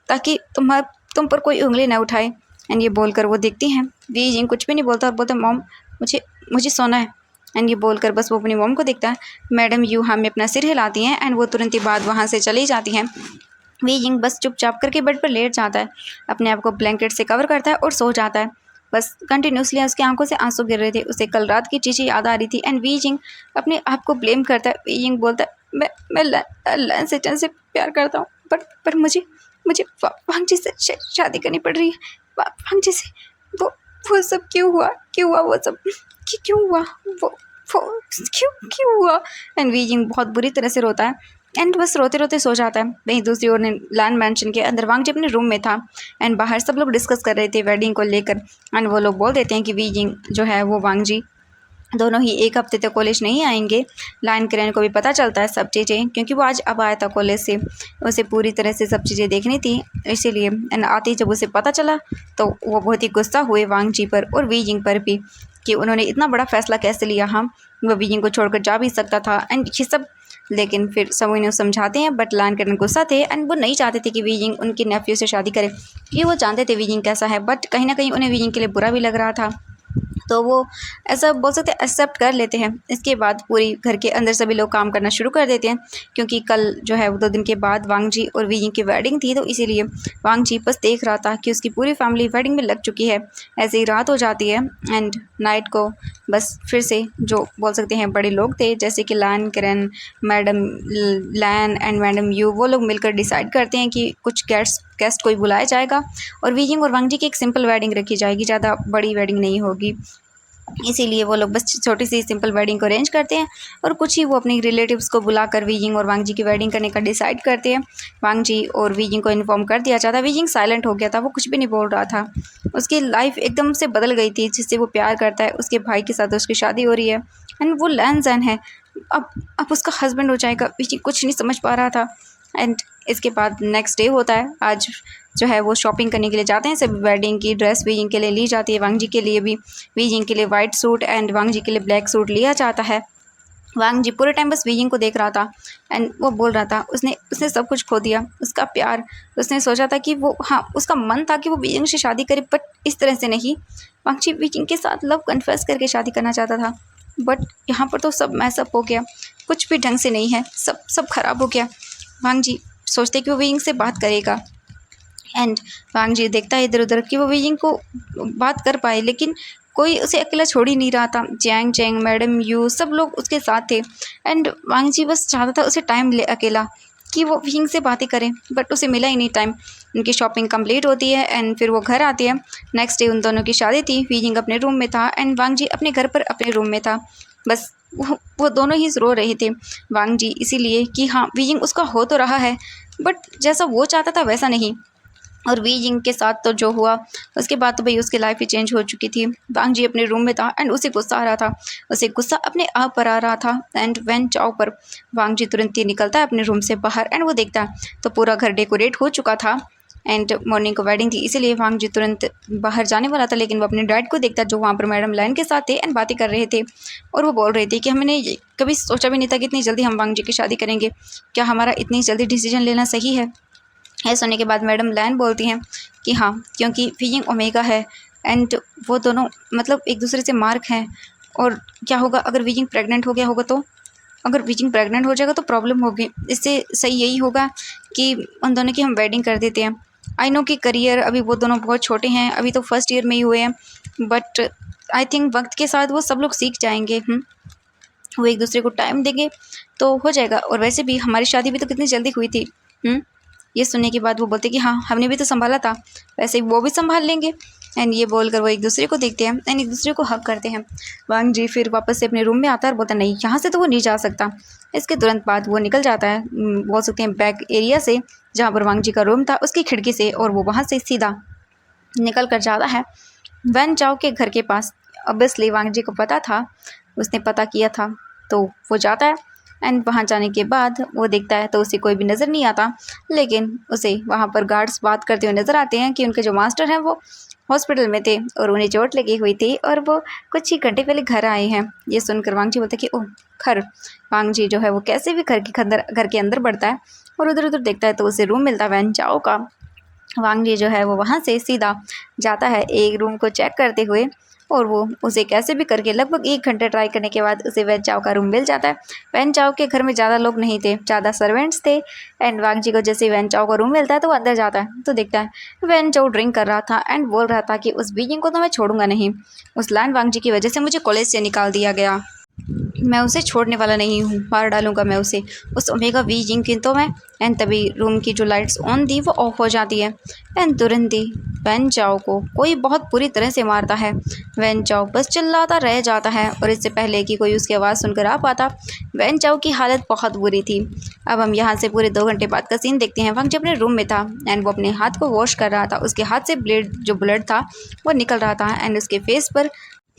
ताकि तुम पर कोई उंगली ना उठाए। एंड ये बोलकर वो देखती हैं वी जिंग कुछ भी नहीं बोलता और बोलता मॉम मुझे मुझे सोना है। एंड ये बोलकर बस वो अपनी मॉम को देखता है। मैडम यू हमें अपना सिर हिलाती हैं एंड वो तुरंत ही बाद वहाँ से चली जाती हैं। वी जिंग बस चुपचाप करके बेड पर लेट जाता है, अपने आप को ब्लैंकेट से कवर करता है और सो जाता है। बस कंटिन्यूसली उसकी आंखों से आंसू गिर रहे थे, उसे कल रात की चीज़ें याद आ रही थी एंड वी जिंग अपने आप को ब्लेम करता है। वी जिंग बोलता है मैं लैन सेटन से प्यार करता हूँ पर मुझे मुझे वांग जी से शादी करनी पड़ रही है। वांग जी से वो सब क्यों हुआ वो सब क्यों हुआ वो क्यों हुआ। एंड वी जिंग बहुत बुरी तरह से रोता है एंड बस रोते रोते सो जाता है। वहीं दूसरी ओर लैंड मैंशन के अंदर वांग जी अपने रूम में था एंड बाहर सब लोग डिस्कस कर रहे थे वेडिंग को लेकर। एंड वो लोग बोल देते हैं कि वी जिंग जो है वो वांग जी दोनों ही एक हफ्ते तक कॉलेज नहीं आएंगे। लाइन करेन को भी पता चलता है सब चीज़ें, क्योंकि वो आज अब आया था कॉलेज से, उसे पूरी तरह से सब चीज़ें देखनी थी इसीलिए। एंड आते ही जब उसे पता चला तो वो बहुत ही गुस्सा हुए वांग जी पर और वी जिंग पर भी कि उन्होंने इतना बड़ा फैसला कैसे लिया। वो वी जिंग को छोड़कर जा भी सकता था एंड ये सब, लेकिन फिर सब उन्हें समझाते हैं। बट लाइन करेन गुस्सा थे एंड वो नहीं चाहते थे कि वी जिंग उनके नेफ्यू से शादी करे, ये वो जानते थे वी जिंग कैसा है। बट कहीं ना कहीं उन्हें वी जिंग के लिए बुरा भी लग रहा था, तो वो ऐसा बोल सकते हैं एक्सेप्ट कर लेते हैं। इसके बाद पूरी घर के अंदर सभी लोग काम करना शुरू कर देते हैं, क्योंकि कल जो है वो 2 दिन के बाद वांग जी और वी जिंग की वेडिंग थी, तो इसीलिए वांग जी बस देख रहा था कि उसकी पूरी फैमिली वेडिंग में लग चुकी है। ऐसे ही रात हो जाती है एंड नाइट को बस फिर से जो बोल सकते हैं बड़े लोग थे जैसे कि Lan Karen, madam Lan and madam Yu, वो लोग मिलकर डिसाइड करते हैं कि कुछ गेस्ट कोई बुलाया जाएगा और वी जिंग और वांग जी की एक सिंपल वेडिंग रखी जाएगी, ज़्यादा बड़ी वेडिंग नहीं होगी। इसीलिए वो लोग बस छोटी सी सिंपल वेडिंग को अरेंज करते हैं और कुछ ही वो अपने रिलेटिव्स को बुलाकर वी जिंग और वांग जी की वेडिंग करने का डिसाइड करते हैं। वांग जी और वी जिंग को इन्फॉर्म कर दिया जाता है। वी जिंग साइलेंट हो गया था, वो कुछ भी नहीं बोल रहा था। उसकी लाइफ एकदम से बदल गई थी, जिससे वो प्यार करता है, उसके भाई के साथ उसकी शादी हो रही है एंड वो लैन जैन है, अब उसका हस्बैंड हो जाएगा। वी जिंग कुछ नहीं समझ पा रहा था। एंड इसके बाद नेक्स्ट डे होता है, आज जो है वो शॉपिंग करने के लिए जाते हैं। सब वेडिंग की ड्रेस वी जिंग के लिए ली जाती है, वांग जी के लिए भी। वी जिंग के लिए वाइट सूट एंड वांग जी के लिए ब्लैक सूट लिया जाता है। वांग जी पूरे टाइम बस वी जिंग को देख रहा था एंड वो बोल रहा था उसने सब कुछ खो दिया, उसका प्यार। उसने सोचा था कि वो, हाँ, उसका मन था कि वो वी जिंग से शादी करे, बट इस तरह से नहीं। वांग जी वी जिंग के साथ लव कन्फेस करके शादी करना चाहता था, बट यहाँ पर तो सब मैसअप हो गया, कुछ भी ढंग से नहीं है, सब खराब हो गया। वांग जी सोचते कि वो वी जिंग से बात करेगा एंड वांग जी देखता है इधर उधर कि वो वी जिंग को बात कर पाए, लेकिन कोई उसे अकेला छोड़ ही नहीं रहा था। जैंग चैंग, मैडम यू, सब लोग उसके साथ थे एंड वांग जी बस चाहता था उसे टाइम मिले अकेला कि वो वी जिंग से बातें करें, बट उसे मिला ही नहीं टाइम। उनकी शॉपिंग कंप्लीट होती है एंड फिर वो घर आती है। नेक्स्ट डे उन दोनों की शादी थी। वी जिंग अपने रूम में था एंड वांग जी अपने घर पर अपने रूम में था। बस वो दोनों ही रो रहे थे। वांग जी इसीलिए कि हाँ, वी जिंग उसका हो तो रहा है, बट जैसा वो चाहता था वैसा नहीं। और वी जिंग के साथ तो जो हुआ उसके बाद तो भाई उसकी लाइफ ही चेंज हो चुकी थी। वांग जी अपने रूम में था एंड उसे गुस्सा आ रहा था, उसे गुस्सा अपने आप पर आ रहा था एंड वैन चाओ पर। वांग जी तुरंत ही निकलता है अपने रूम से बाहर एंड वो देखता है तो पूरा घर डेकोरेट हो चुका था एंड मॉर्निंग को वेडिंग थी, इसीलिए वांग जी तुरंत बाहर जाने वाला था। लेकिन वो अपने डैड को देखता जो वहाँ पर मैडम लाइन के साथ थे एंड बातें कर रहे थे और वो बोल रहे थे कि हमने कभी सोचा भी नहीं था कि इतनी जल्दी हम वांग जी की शादी करेंगे, क्या हमारा इतनी जल्दी डिसीजन लेना सही है। ऐसा होने के बाद मैडम लैन बोलती हैं कि हाँ, क्योंकि वी जिंग ओमेगा है एंड वो दोनों मतलब एक दूसरे से मार्क हैं, और क्या होगा अगर वी जिंग प्रेग्नेंट हो गया होगा तो, अगर वी जिंग प्रेग्नेंट हो जाएगा तो प्रॉब्लम होगी। इससे सही यही होगा कि उन दोनों की हम वेडिंग कर देते हैं। आई नो कि करियर अभी वो दोनों बहुत छोटे हैं, अभी तो फर्स्ट ईयर में ही हुए हैं, बट आई थिंक वक्त के साथ वो सब लोग सीख जाएंगे। वो एक दूसरे को टाइम देंगे तो हो जाएगा। और वैसे भी हमारी शादी भी तो कितनी जल्दी हुई थी। ये सुनने के बाद वो बोलते कि हाँ हमने भी तो संभाला था, वैसे ही वो भी संभाल लेंगे। एंड ये बोलकर वो एक दूसरे को देखते हैं एंड एक दूसरे को हक करते हैं। वांग जी फिर वापस से अपने रूम में आता है और बोलता नहीं यहाँ से तो वो नहीं जा सकता। इसके तुरंत बाद वो निकल जाता है, बोल सकते हैं बैक एरिया से जहाँ पर वांग जी का रूम था उसकी खिड़की से, और वो वहाँ से सीधा निकल कर जाता है वैन चाओ के घर के पास। ऑब्वियसली वांग जी को पता था, उसने पता किया था, तो वो जाता है। एंड वहाँ जाने के बाद वो देखता है तो उसे कोई भी नज़र नहीं आता, लेकिन उसे वहाँ पर गार्ड्स बात करते हुए नज़र आते हैं कि उनके जो मास्टर हैं वो हॉस्पिटल में थे और उन्हें चोट लगी हुई थी और वो कुछ ही घंटे पहले घर आए हैं। ये सुनकर वांग जी बोलते कि ओह घर। वांग जी जो है वो कैसे भी घर के अंदर बढ़ता है और उधर उधर देखता है तो उसे रूम मिलता है वैन चाओ का। वांग जी जो है वो वहाँ से सीधा जाता है एक रूम को चेक करते हुए, और वो उसे कैसे भी करके लगभग 1 घंटे ट्राई करने के बाद उसे वैन चाओ का रूम मिल जाता है। वैन चाओ के घर में ज़्यादा लोग नहीं थे, ज़्यादा सर्वेंट्स थे। एंड वांग जी को जैसे वैन चाओ का रूम मिलता है तो वो अंदर जाता है तो देखता है वैन चाओ ड्रिंक कर रहा था एंड बोल रहा था कि उस बीजिंग को तो मैं छोड़ूंगा नहीं, उस लैंड वांग जी की वजह से मुझे कॉलेज से निकाल दिया गया, मैं उसे छोड़ने वाला नहीं हूँ, मार डालूंगा मैं उसे, उस ओमेगा वी जिंग की तो मैं। एंड तभी रूम की जो लाइट्स ऑन थी वो ऑफ हो जाती है एंड तुरंत ही वैन चाओ को कोई बहुत बुरी तरह से मारता है। वैन चाओ बस चिल्लाता रह जाता है और इससे पहले कि कोई उसकी आवाज़ सुनकर आ पाता वैन चाओ की हालत बहुत बुरी थी। अब हम यहाँ से पूरे 2 घंटे बाद का सीन देखते हैं। वंग जब अपने रूम में था एंड वो अपने हाथ को वॉश कर रहा था, उसके हाथ से ब्लड था वो निकल रहा था एंड उसके फेस पर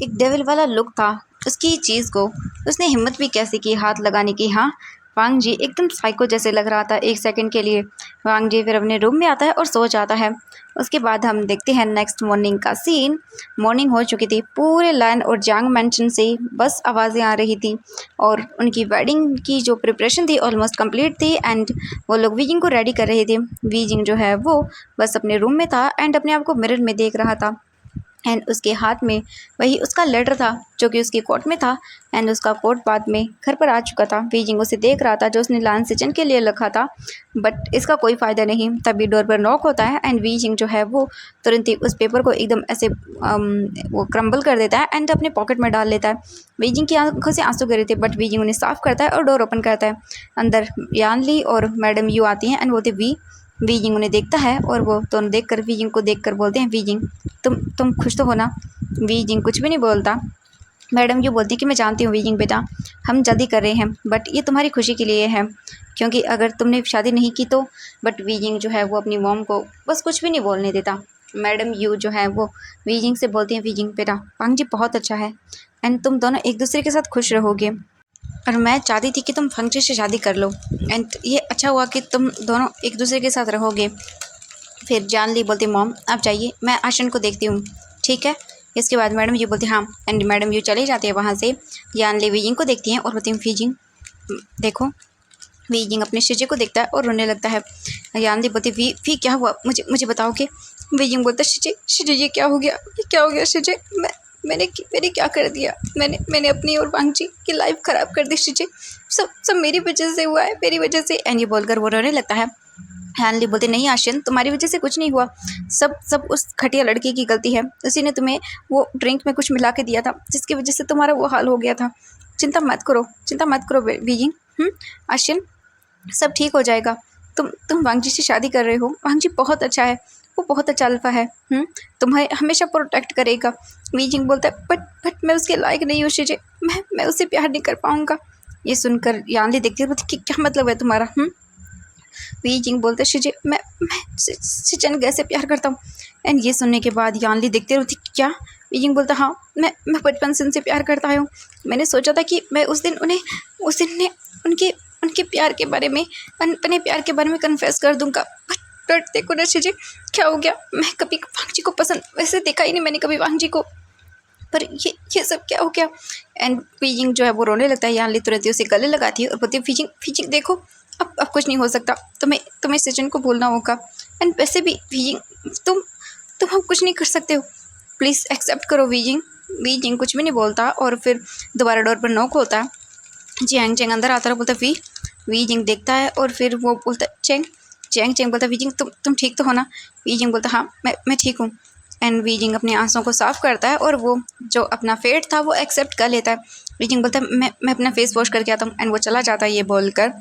एक डेविल वाला लुक था। उसकी चीज़ को उसने हिम्मत भी कैसे की हाथ लगाने की। हाँ वांग जी एकदम साइको जैसे लग रहा था एक सेकंड के लिए। वांग जी फिर अपने रूम में आता है और सो जाता है। उसके बाद हम देखते हैं नेक्स्ट मॉर्निंग का सीन। मॉर्निंग हो चुकी थी, पूरे लैन और जांग मैंशन से बस आवाज़ें आ रही थी और उनकी वेडिंग की जो प्रिपरेशन थी ऑलमोस्ट कंप्लीट थी एंड वो लोग वीजिंग को रेडी कर रहे थे। वीजिंग जो है वो बस अपने रूम में था एंड अपने आप को मिरर में देख रहा था एंड उसके हाथ में वही उसका लेटर था जो कि उसकी कोर्ट में था एंड उसका कोर्ट बाद में घर पर आ चुका था। बीजिंग उसे देख रहा था जो उसने लान सिचन के लिए लिखा था, बट इसका कोई फ़ायदा नहीं। तभी डोर पर नॉक होता है एंड बीजिंग जो है वो तुरंत ही उस पेपर को एकदम ऐसे वो क्रम्बल कर देता है एंड अपने पॉकेट में डाल लेता है। बीजिंग की आंखों से आंसू गिरे थे बट बीजिंग उन्हें साफ़ करता है और डोर ओपन करता है। अंदर यान ली और मैडम यू आती हैं एंड बोलते वीजिंग उन्हें देखता है और वो दोनों देखकर वीजिंग को देखकर बोलते हैं वीजिंग तुम खुश तो हो ना। वीजिंग कुछ भी नहीं बोलता। मैडम ये बोलती कि मैं जानती हूँ वीजिंग बेटा, हम जल्दी कर रहे हैं बट ये तुम्हारी खुशी के लिए है, क्योंकि अगर तुमने शादी नहीं की तो। बट वीजिंग जो है वो अपनी मॉम को बस कुछ भी नहीं बोलने देता। मैडम यू जो है वो वीजिंग से बोलती हैं वीजिंग बेटा वांग जी बहुत अच्छा है एंड तुम दोनों एक दूसरे के साथ खुश रहोगे और मैं चाहती थी कि तुम फंक्शन से शादी कर लो एंड ये अच्छा हुआ कि तुम दोनों एक दूसरे के साथ रहोगे। फिर जान ली बोलती मॉम आप जाइए मैं आशन को देखती हूँ, ठीक है। इसके बाद मैडम यू बोलती हाँ एंड मैडम यू चली जाती है वहाँ से। जान ली वीजिंग को देखती हैं और बोलती हूँ वीजिंग देखो। वीजिंग अपने शिजे को देखता है और रोने लगता है। जान ली बोलती वी क्या हुआ मुझे बताओगे। वीजिंग बोलता शिजे ये क्या हो गया, ये क्या हो गया शिजे, मैंने क्या कर दिया, मैंने अपनी और वांग जी की लाइफ ख़राब कर दी शिजे, सब मेरी वजह से हुआ है, मेरी वजह से। एंड ये बोलकर वो रोने लगता है। हैनली बोलते नहीं आशियन तुम्हारी वजह से कुछ नहीं हुआ, सब उस घटिया लड़की की गलती है, उसी ने तुम्हें वो ड्रिंक में कुछ मिला के दिया था जिसकी वजह से तुम्हारा वो हाल हो गया था। चिंता मत करो वीजिंग। आशियन सब ठीक हो जाएगा। तुम वांग जी से शादी कर रहे हो, वांग जी बहुत अच्छा है, वो बहुत अच्छा अल्फा है। तुम्हें हमेशा प्रोटेक्ट करेगा। वीजिंग बोलता है बट मैं उसके लायक नहीं हूँ शिजे, मैं उससे प्यार नहीं कर पाऊँगा। ये सुनकर यानली देखती है कि क्या मतलब है तुम्हारा। वीजिंग बोलते शिजे मैं सिचन कैसे प्यार करता हूँ। एंड ये सुनने के बाद यानली देखते रहती क्या। वीजिंग बोलता हाँ मैं बचपन से उनसे प्यार करता हूँ। मैंने सोचा था कि मैं उस दिन ने उनके प्यार के बारे में अपने प्यार के बारे में कन्फेस कर दूंगा, बट देखो ना शिजे क्या हो गया। मैं कभी वांग जी को पसंद वैसे देखा ही नहीं मैंने कभी वांग जी को, पर ये सब क्या हो गया। एंड वीजिंग जो है वो रोने लगता है। यानली तुरंत उसे गले लगाती है और बोलती है वीजिंग देखो अब कुछ नहीं हो सकता, तुम्हें सचिन को भूलना होगा। एंड वैसे भी वीजिंग तुम हम कुछ नहीं कर सकते हो, प्लीज़ एक्सेप्ट करो वीजिंग। वीजिंग कुछ भी नहीं बोलता और फिर दोबारा डोर पर नॉक होता है। चेंग अंदर आता है, बोलता है वीजिंग देखता है और फिर वो बोलता है चेंग चैंग चैंग बोलता वीजिंग तुम ठीक तो हो ना। वीजिंग बोलता हाँ मैं ठीक हूँ। एंड वीजिंग अपने आंसुओं को साफ़ करता है और वो जो अपना फेट था वो एक्सेप्ट कर लेता है। वीजिंग बोलता है मैं अपना फेस वॉश करके आता हूँ। एंड वो चला जाता है ये बोलकर।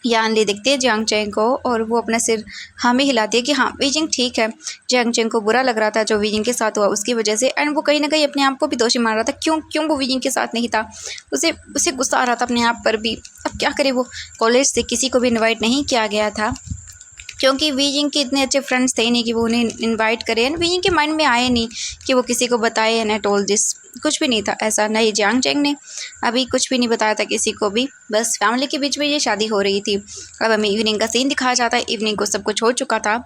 यान ले देखती है जियांग चैंग को और वो अपना सिर हाँ में हिलाती है कि हाँ वीजिंग ठीक है। जियांग चैंग को बुरा लग रहा था जो वीजिंग के साथ हुआ उसकी वजह से। एंड वो कहीं ना कहीं अपने आप को भी दोषी मान रहा था, क्यों वो वीजिंग के साथ नहीं था। उसे उसे गुस्सा आ रहा था अपने आप पर भी। अब क्या करे, वो कॉलेज से किसी को भी इन्वाइट नहीं किया गया था क्योंकि वीजिंग के इतने अच्छे फ्रेंड्स थे ही नहीं कि वो उन्हें इनवाइट करें। एंड वीजिंग के माइंड में आए नहीं कि वो किसी को बताए। एंड आई टोल्ड दिस, कुछ भी नहीं था ऐसा। नहीं जियांग चैंग ने अभी कुछ भी नहीं बताया था किसी को भी, बस फैमिली के बीच में ये शादी हो रही थी। अब हमें इवनिंग का सीन दिखाया जाता है। इवनिंग को सब कुछ हो चुका था,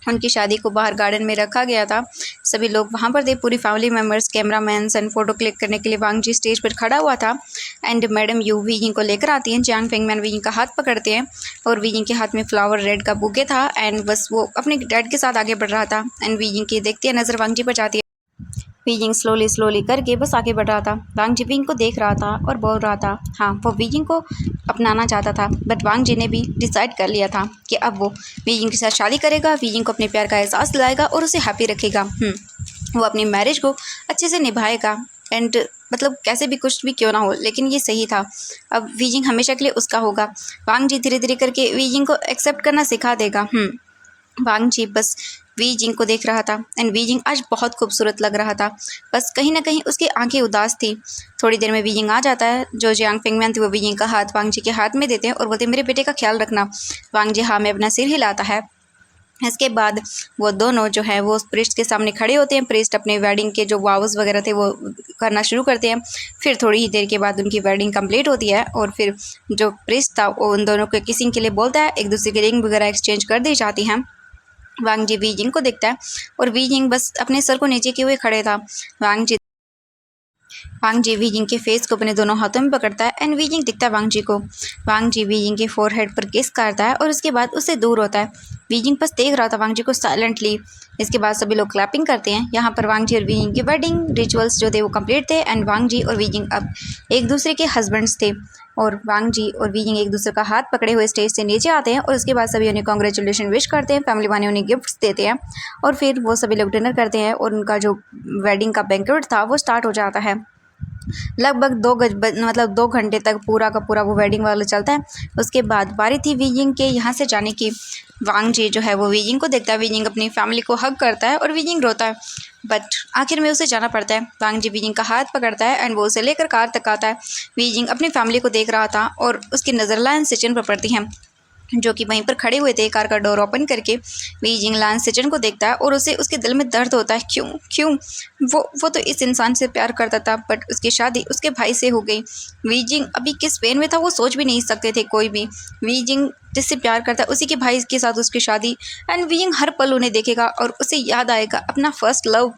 उनकी शादी को बाहर गार्डन में रखा गया था। सभी लोग वहाँ पर थे, पूरी family members, cameramans and photo click करने के लिए वांग जी स्टेज पर खड़ा हुआ था। एंड मैडम यू वीजिंग को लेकर आती हैं। जियांग फेंगमैन वीजिंग का हाथ पकड़ते हैं और वीजिंग के हाथ में फ्लावर रेड का बुके था। एंड बस वो अपने डैड के साथ आगे बढ़ रहा था। एंड वीजिंग की देखती है नज़र वांग जी पर जाती है। वीजिंग स्लोली करके बस आगे बढ़ रहा था। वांग जी वीजिंग को देख रहा था और बोल रहा था हाँ वो वीजिंग को अपनाना चाहता था। बट वांग जी ने भी डिसाइड कर लिया था कि अब वो वीजिंग के साथ शादी करेगा, वीजिंग को अपने प्यार का एहसास दिलाएगा और उसे हैप्पी रखेगा। वो अपनी मैरिज को अच्छे से निभाएगा। एंड मतलब कैसे भी कुछ भी क्यों ना हो, लेकिन ये सही था। अब वीजिंग हमेशा के लिए उसका होगा। वांग जी धीरे धीरे करके वीजिंग को एक्सेप्ट करना सिखा देगा। वांग जी बस वीजिंग को देख रहा था। एंड वीजिंग आज बहुत खूबसूरत लग रहा था, बस कहीं ना कहीं उसकी आंखें उदास थी। थोड़ी देर में वीजिंग आ जाता है। जो जियांग फेंगमैन थे वो वीजिंग का हाथ वांग जी के हाथ में देते हैं और बोलते हैं मेरे बेटे का ख्याल रखना। वांग जी हाँ में अपना सिर हिलाता है। इसके बाद वो दोनों जो है वो प्रिस्ट के सामने खड़े होते हैं। प्रिस्ट अपने वेडिंग के जो वावस वगैरह थे वो करना शुरू करते हैं। फिर थोड़ी ही देर के बाद उनकी वेडिंग कंप्लीट होती है और फिर जो प्रिस्ट था वो उन दोनों को किसिंग के लिए बोलता है। एक दूसरे की रिंग वगैरह एक्सचेंज कर दी जाती हैं। वांग जी वीजिंग को देखता है और वीजिंग बस अपने सर को नीचे किए हुए खड़े था। वांग जी वीजिंग के फेस को अपने दोनों हाथों में पकड़ता है। एंड वीजिंग दिखता है वांग जी को। वांग जी वीजिंग के फोरहेड पर किस करता है और उसके बाद उससे दूर होता है। वीजिंग बस देख रहा था वांग जी को साइलेंटली। इसके बाद सभी लोग क्लैपिंग करते हैं। यहाँ पर वांग जी और वीजिंग के वेडिंग रिचुअल्स जो थे वो कंप्लीट थे। एंड वांग जी और वीजिंग अब एक दूसरे के हस्बैंड्स थे। और वांग जी और वीजिंग एक दूसरे का हाथ पकड़े हुए स्टेज से नीचे आते हैं और उसके बाद सभी उन्हें कॉन्ग्रेचुलेशन विश करते हैं। फैमिली वाले उन्हें गिफ्ट्स देते हैं और फिर वो सभी लोग डिनर करते हैं और उनका जो वेडिंग का बैंक्वेट था वो स्टार्ट हो जाता है। लगभग 2 घंटे तक पूरा का पूरा वो वेडिंग वाला चलता है। उसके बाद बारी थी वीजिंग के यहाँ से जाने की। वांग जी जो है वो वीजिंग को देखता है। वीजिंग अपनी फैमिली को हग करता है और वीजिंग रोता है, बट आखिर में उसे जाना पड़ता है। वांग जी वीजिंग का हाथ पकड़ता है एंड वो उसे लेकर कार तक आता है। वीजिंग अपनी फैमिली को देख रहा था और उसकी नज़र लायन सिचन पर पड़ती है जो कि वहीं पर खड़े हुए थे कार का डोर ओपन करके। वीजिंग लायन सिचन को देखता है और उसे उसके दिल में दर्द होता है। क्यों वो तो इस इंसान से प्यार करता था, बट उसकी शादी उसके भाई से हो गई। वीजिंग अभी किस पेन में था वो सोच भी नहीं सकते थे कोई भी। वीजिंग जिससे प्यार करता है उसी के भाई के साथ उसकी शादी। एंड वीजिंग हर पल उन्हें देखेगा और उसे याद आएगा अपना फर्स्ट लव।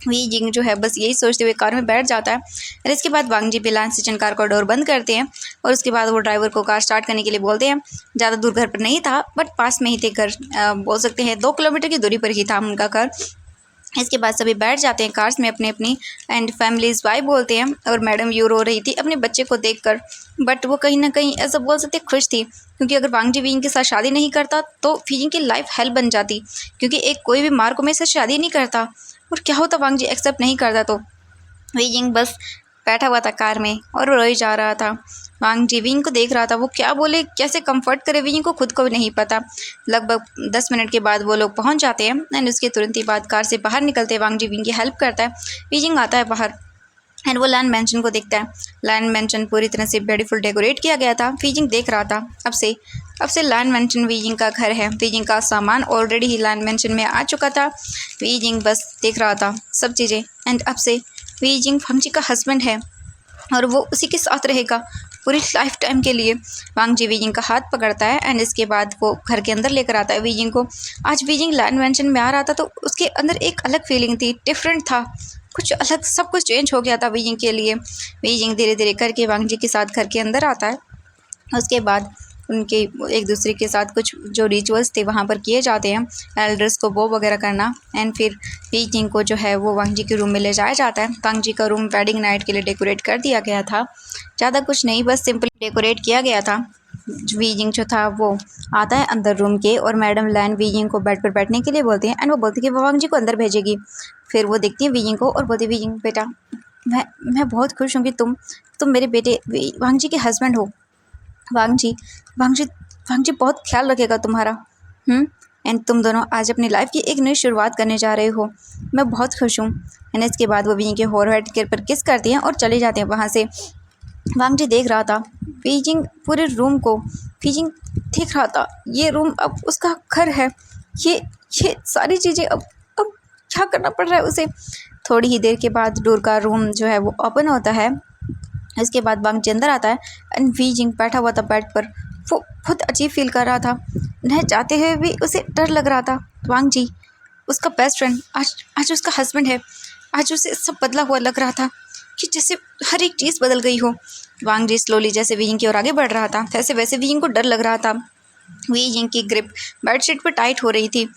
वीजिंग जो है बस यही सोचते हुए कार में बैठ जाता है। और इसके बाद वांग जी बिलान सिचन कार का डोर बंद करते हैं और उसके बाद वो ड्राइवर को कार स्टार्ट करने के लिए बोलते हैं। ज़्यादा दूर घर पर नहीं था, बट पास में ही थे घर। बोल सकते हैं 2 किलोमीटर की दूरी पर ही था उनका घर। इसके बाद सभी बैठ जाते हैं कार्स में अपनी अपनी। एंड फैमिलीज बाय बोलते हैं और मैडम यू रो रही थी अपने बच्चे को देखकर, बट वो कहीं ना कहीं ऐसा बोल सकते खुश थी, क्योंकि अगर वांग जी वीजिंग के साथ शादी नहीं करता तो वीजिंग की लाइफ हेल बन जाती। क्योंकि एक कोई भी मार्को में से शादी नहीं करता और क्या होता वांग जी एक्सेप्ट नहीं करता तो। वीजिंग बस बैठा हुआ था कार में और रोई जा रहा था। वांग जी वीजिंग को देख रहा था, वो क्या बोले कैसे कंफर्ट करे वीजिंग को खुद को भी नहीं पता। लगभग 10 मिनट के बाद वो लोग पहुंच जाते हैं एंड उसके तुरंत ही बाद कार से बाहर निकलते वांग जी वीजिंग की हेल्प करता है। वीजिंग आता है बाहर एंड वो लैंड मैंशन को देखता है। लैंड मैंशन पूरी तरह से ब्यूटीफुल डेकोरेट किया गया था। वीजिंग देख रहा था अब से लैंड मैंशन वीजिंग का घर है। वीजिंग का सामान ऑलरेडी ही लैंड मैंशन में आ चुका था। वीजिंग बस देख रहा था सब चीज़ें। एंड अब से वीजिंग वांग जी का हस्बैंड है और वो उसी के साथ रहेगा पूरी लाइफ टाइम के लिए। वांग जी वीजिंग का हाथ पकड़ता है एंड इसके बाद वो घर के अंदर लेकर आता है वीजिंग को। आज वीजिंग लैंड मैंशन में आ रहा था तो उसके अंदर एक अलग फीलिंग थी, डिफरेंट था, कुछ अलग, सब कुछ चेंज हो गया था वीजिंग के लिए। वीजिंग धीरे धीरे करके वांग जी के साथ घर के अंदर आता है। उसके बाद उनके एक दूसरे के साथ कुछ जो रिचुअल्स थे वहाँ पर किए जाते हैं, एल्डर्स को वो वगैरह करना। एंड फिर वीजिंग को जो है वो वांग जी के रूम में ले जाया जाता है। वांग जी का रूम वेडिंग नाइट के लिए डेकोरेट कर दिया गया था। ज़्यादा कुछ नहीं, बस सिंपल डेकोरेट किया गया था। वीजिंग जो था वो आता है अंदर रूम के और मैडम लैन वीजिंग को बेड पर बैठने के लिए बोलती हैं एंड वो बोलती है कि वो वांग जी को अंदर भेजेगी। फिर वो देखती है वीजिंग को और बोलती है वीजिंग बेटा मैं बहुत खुश हूँ कि तुम मेरे बेटे वांग जी के हस्बैंड हो। वांग जी वांग जी वांग जी बहुत ख्याल रखेगा तुम्हारा। एंड तुम दोनों आज अपनी लाइफ की एक नई शुरुआत करने जा रहे हो। मैं बहुत खुश हूँ। एंड इसके बाद वो वीजिंग के फोरहेड के पर किस करती हैं और चले जाते हैं वहाँ से। वांग जी देख रहा था बीजिंग पूरे रूम को। बीजिंग देख रहा था ये रूम अब उसका घर है। ये ये सारी चीज़ें अब क्या करना पड़ रहा है उसे। थोड़ी ही देर के बाद डोर का रूम जो है वो ओपन होता है। इसके बाद वांग जी अंदर आता है एंड बीजिंग बैठा हुआ था बेड पर। वो बहुत अजीब फील कर रहा था। न चाहते हुए भी उसे डर लग रहा था। वांग जी उसका बेस्ट फ्रेंड आज आज उसका हस्बैंड है। आज उसे सब बदला हुआ लग रहा था कि जैसे हर एक चीज़ बदल गई हो। वांग जी स्लोली जैसे वीइंग की ओर आगे बढ़ रहा था वैसे वैसे वीइंग को डर लग रहा था। वीइंग की ग्रिप बेडशीट पर टाइट हो रही थी।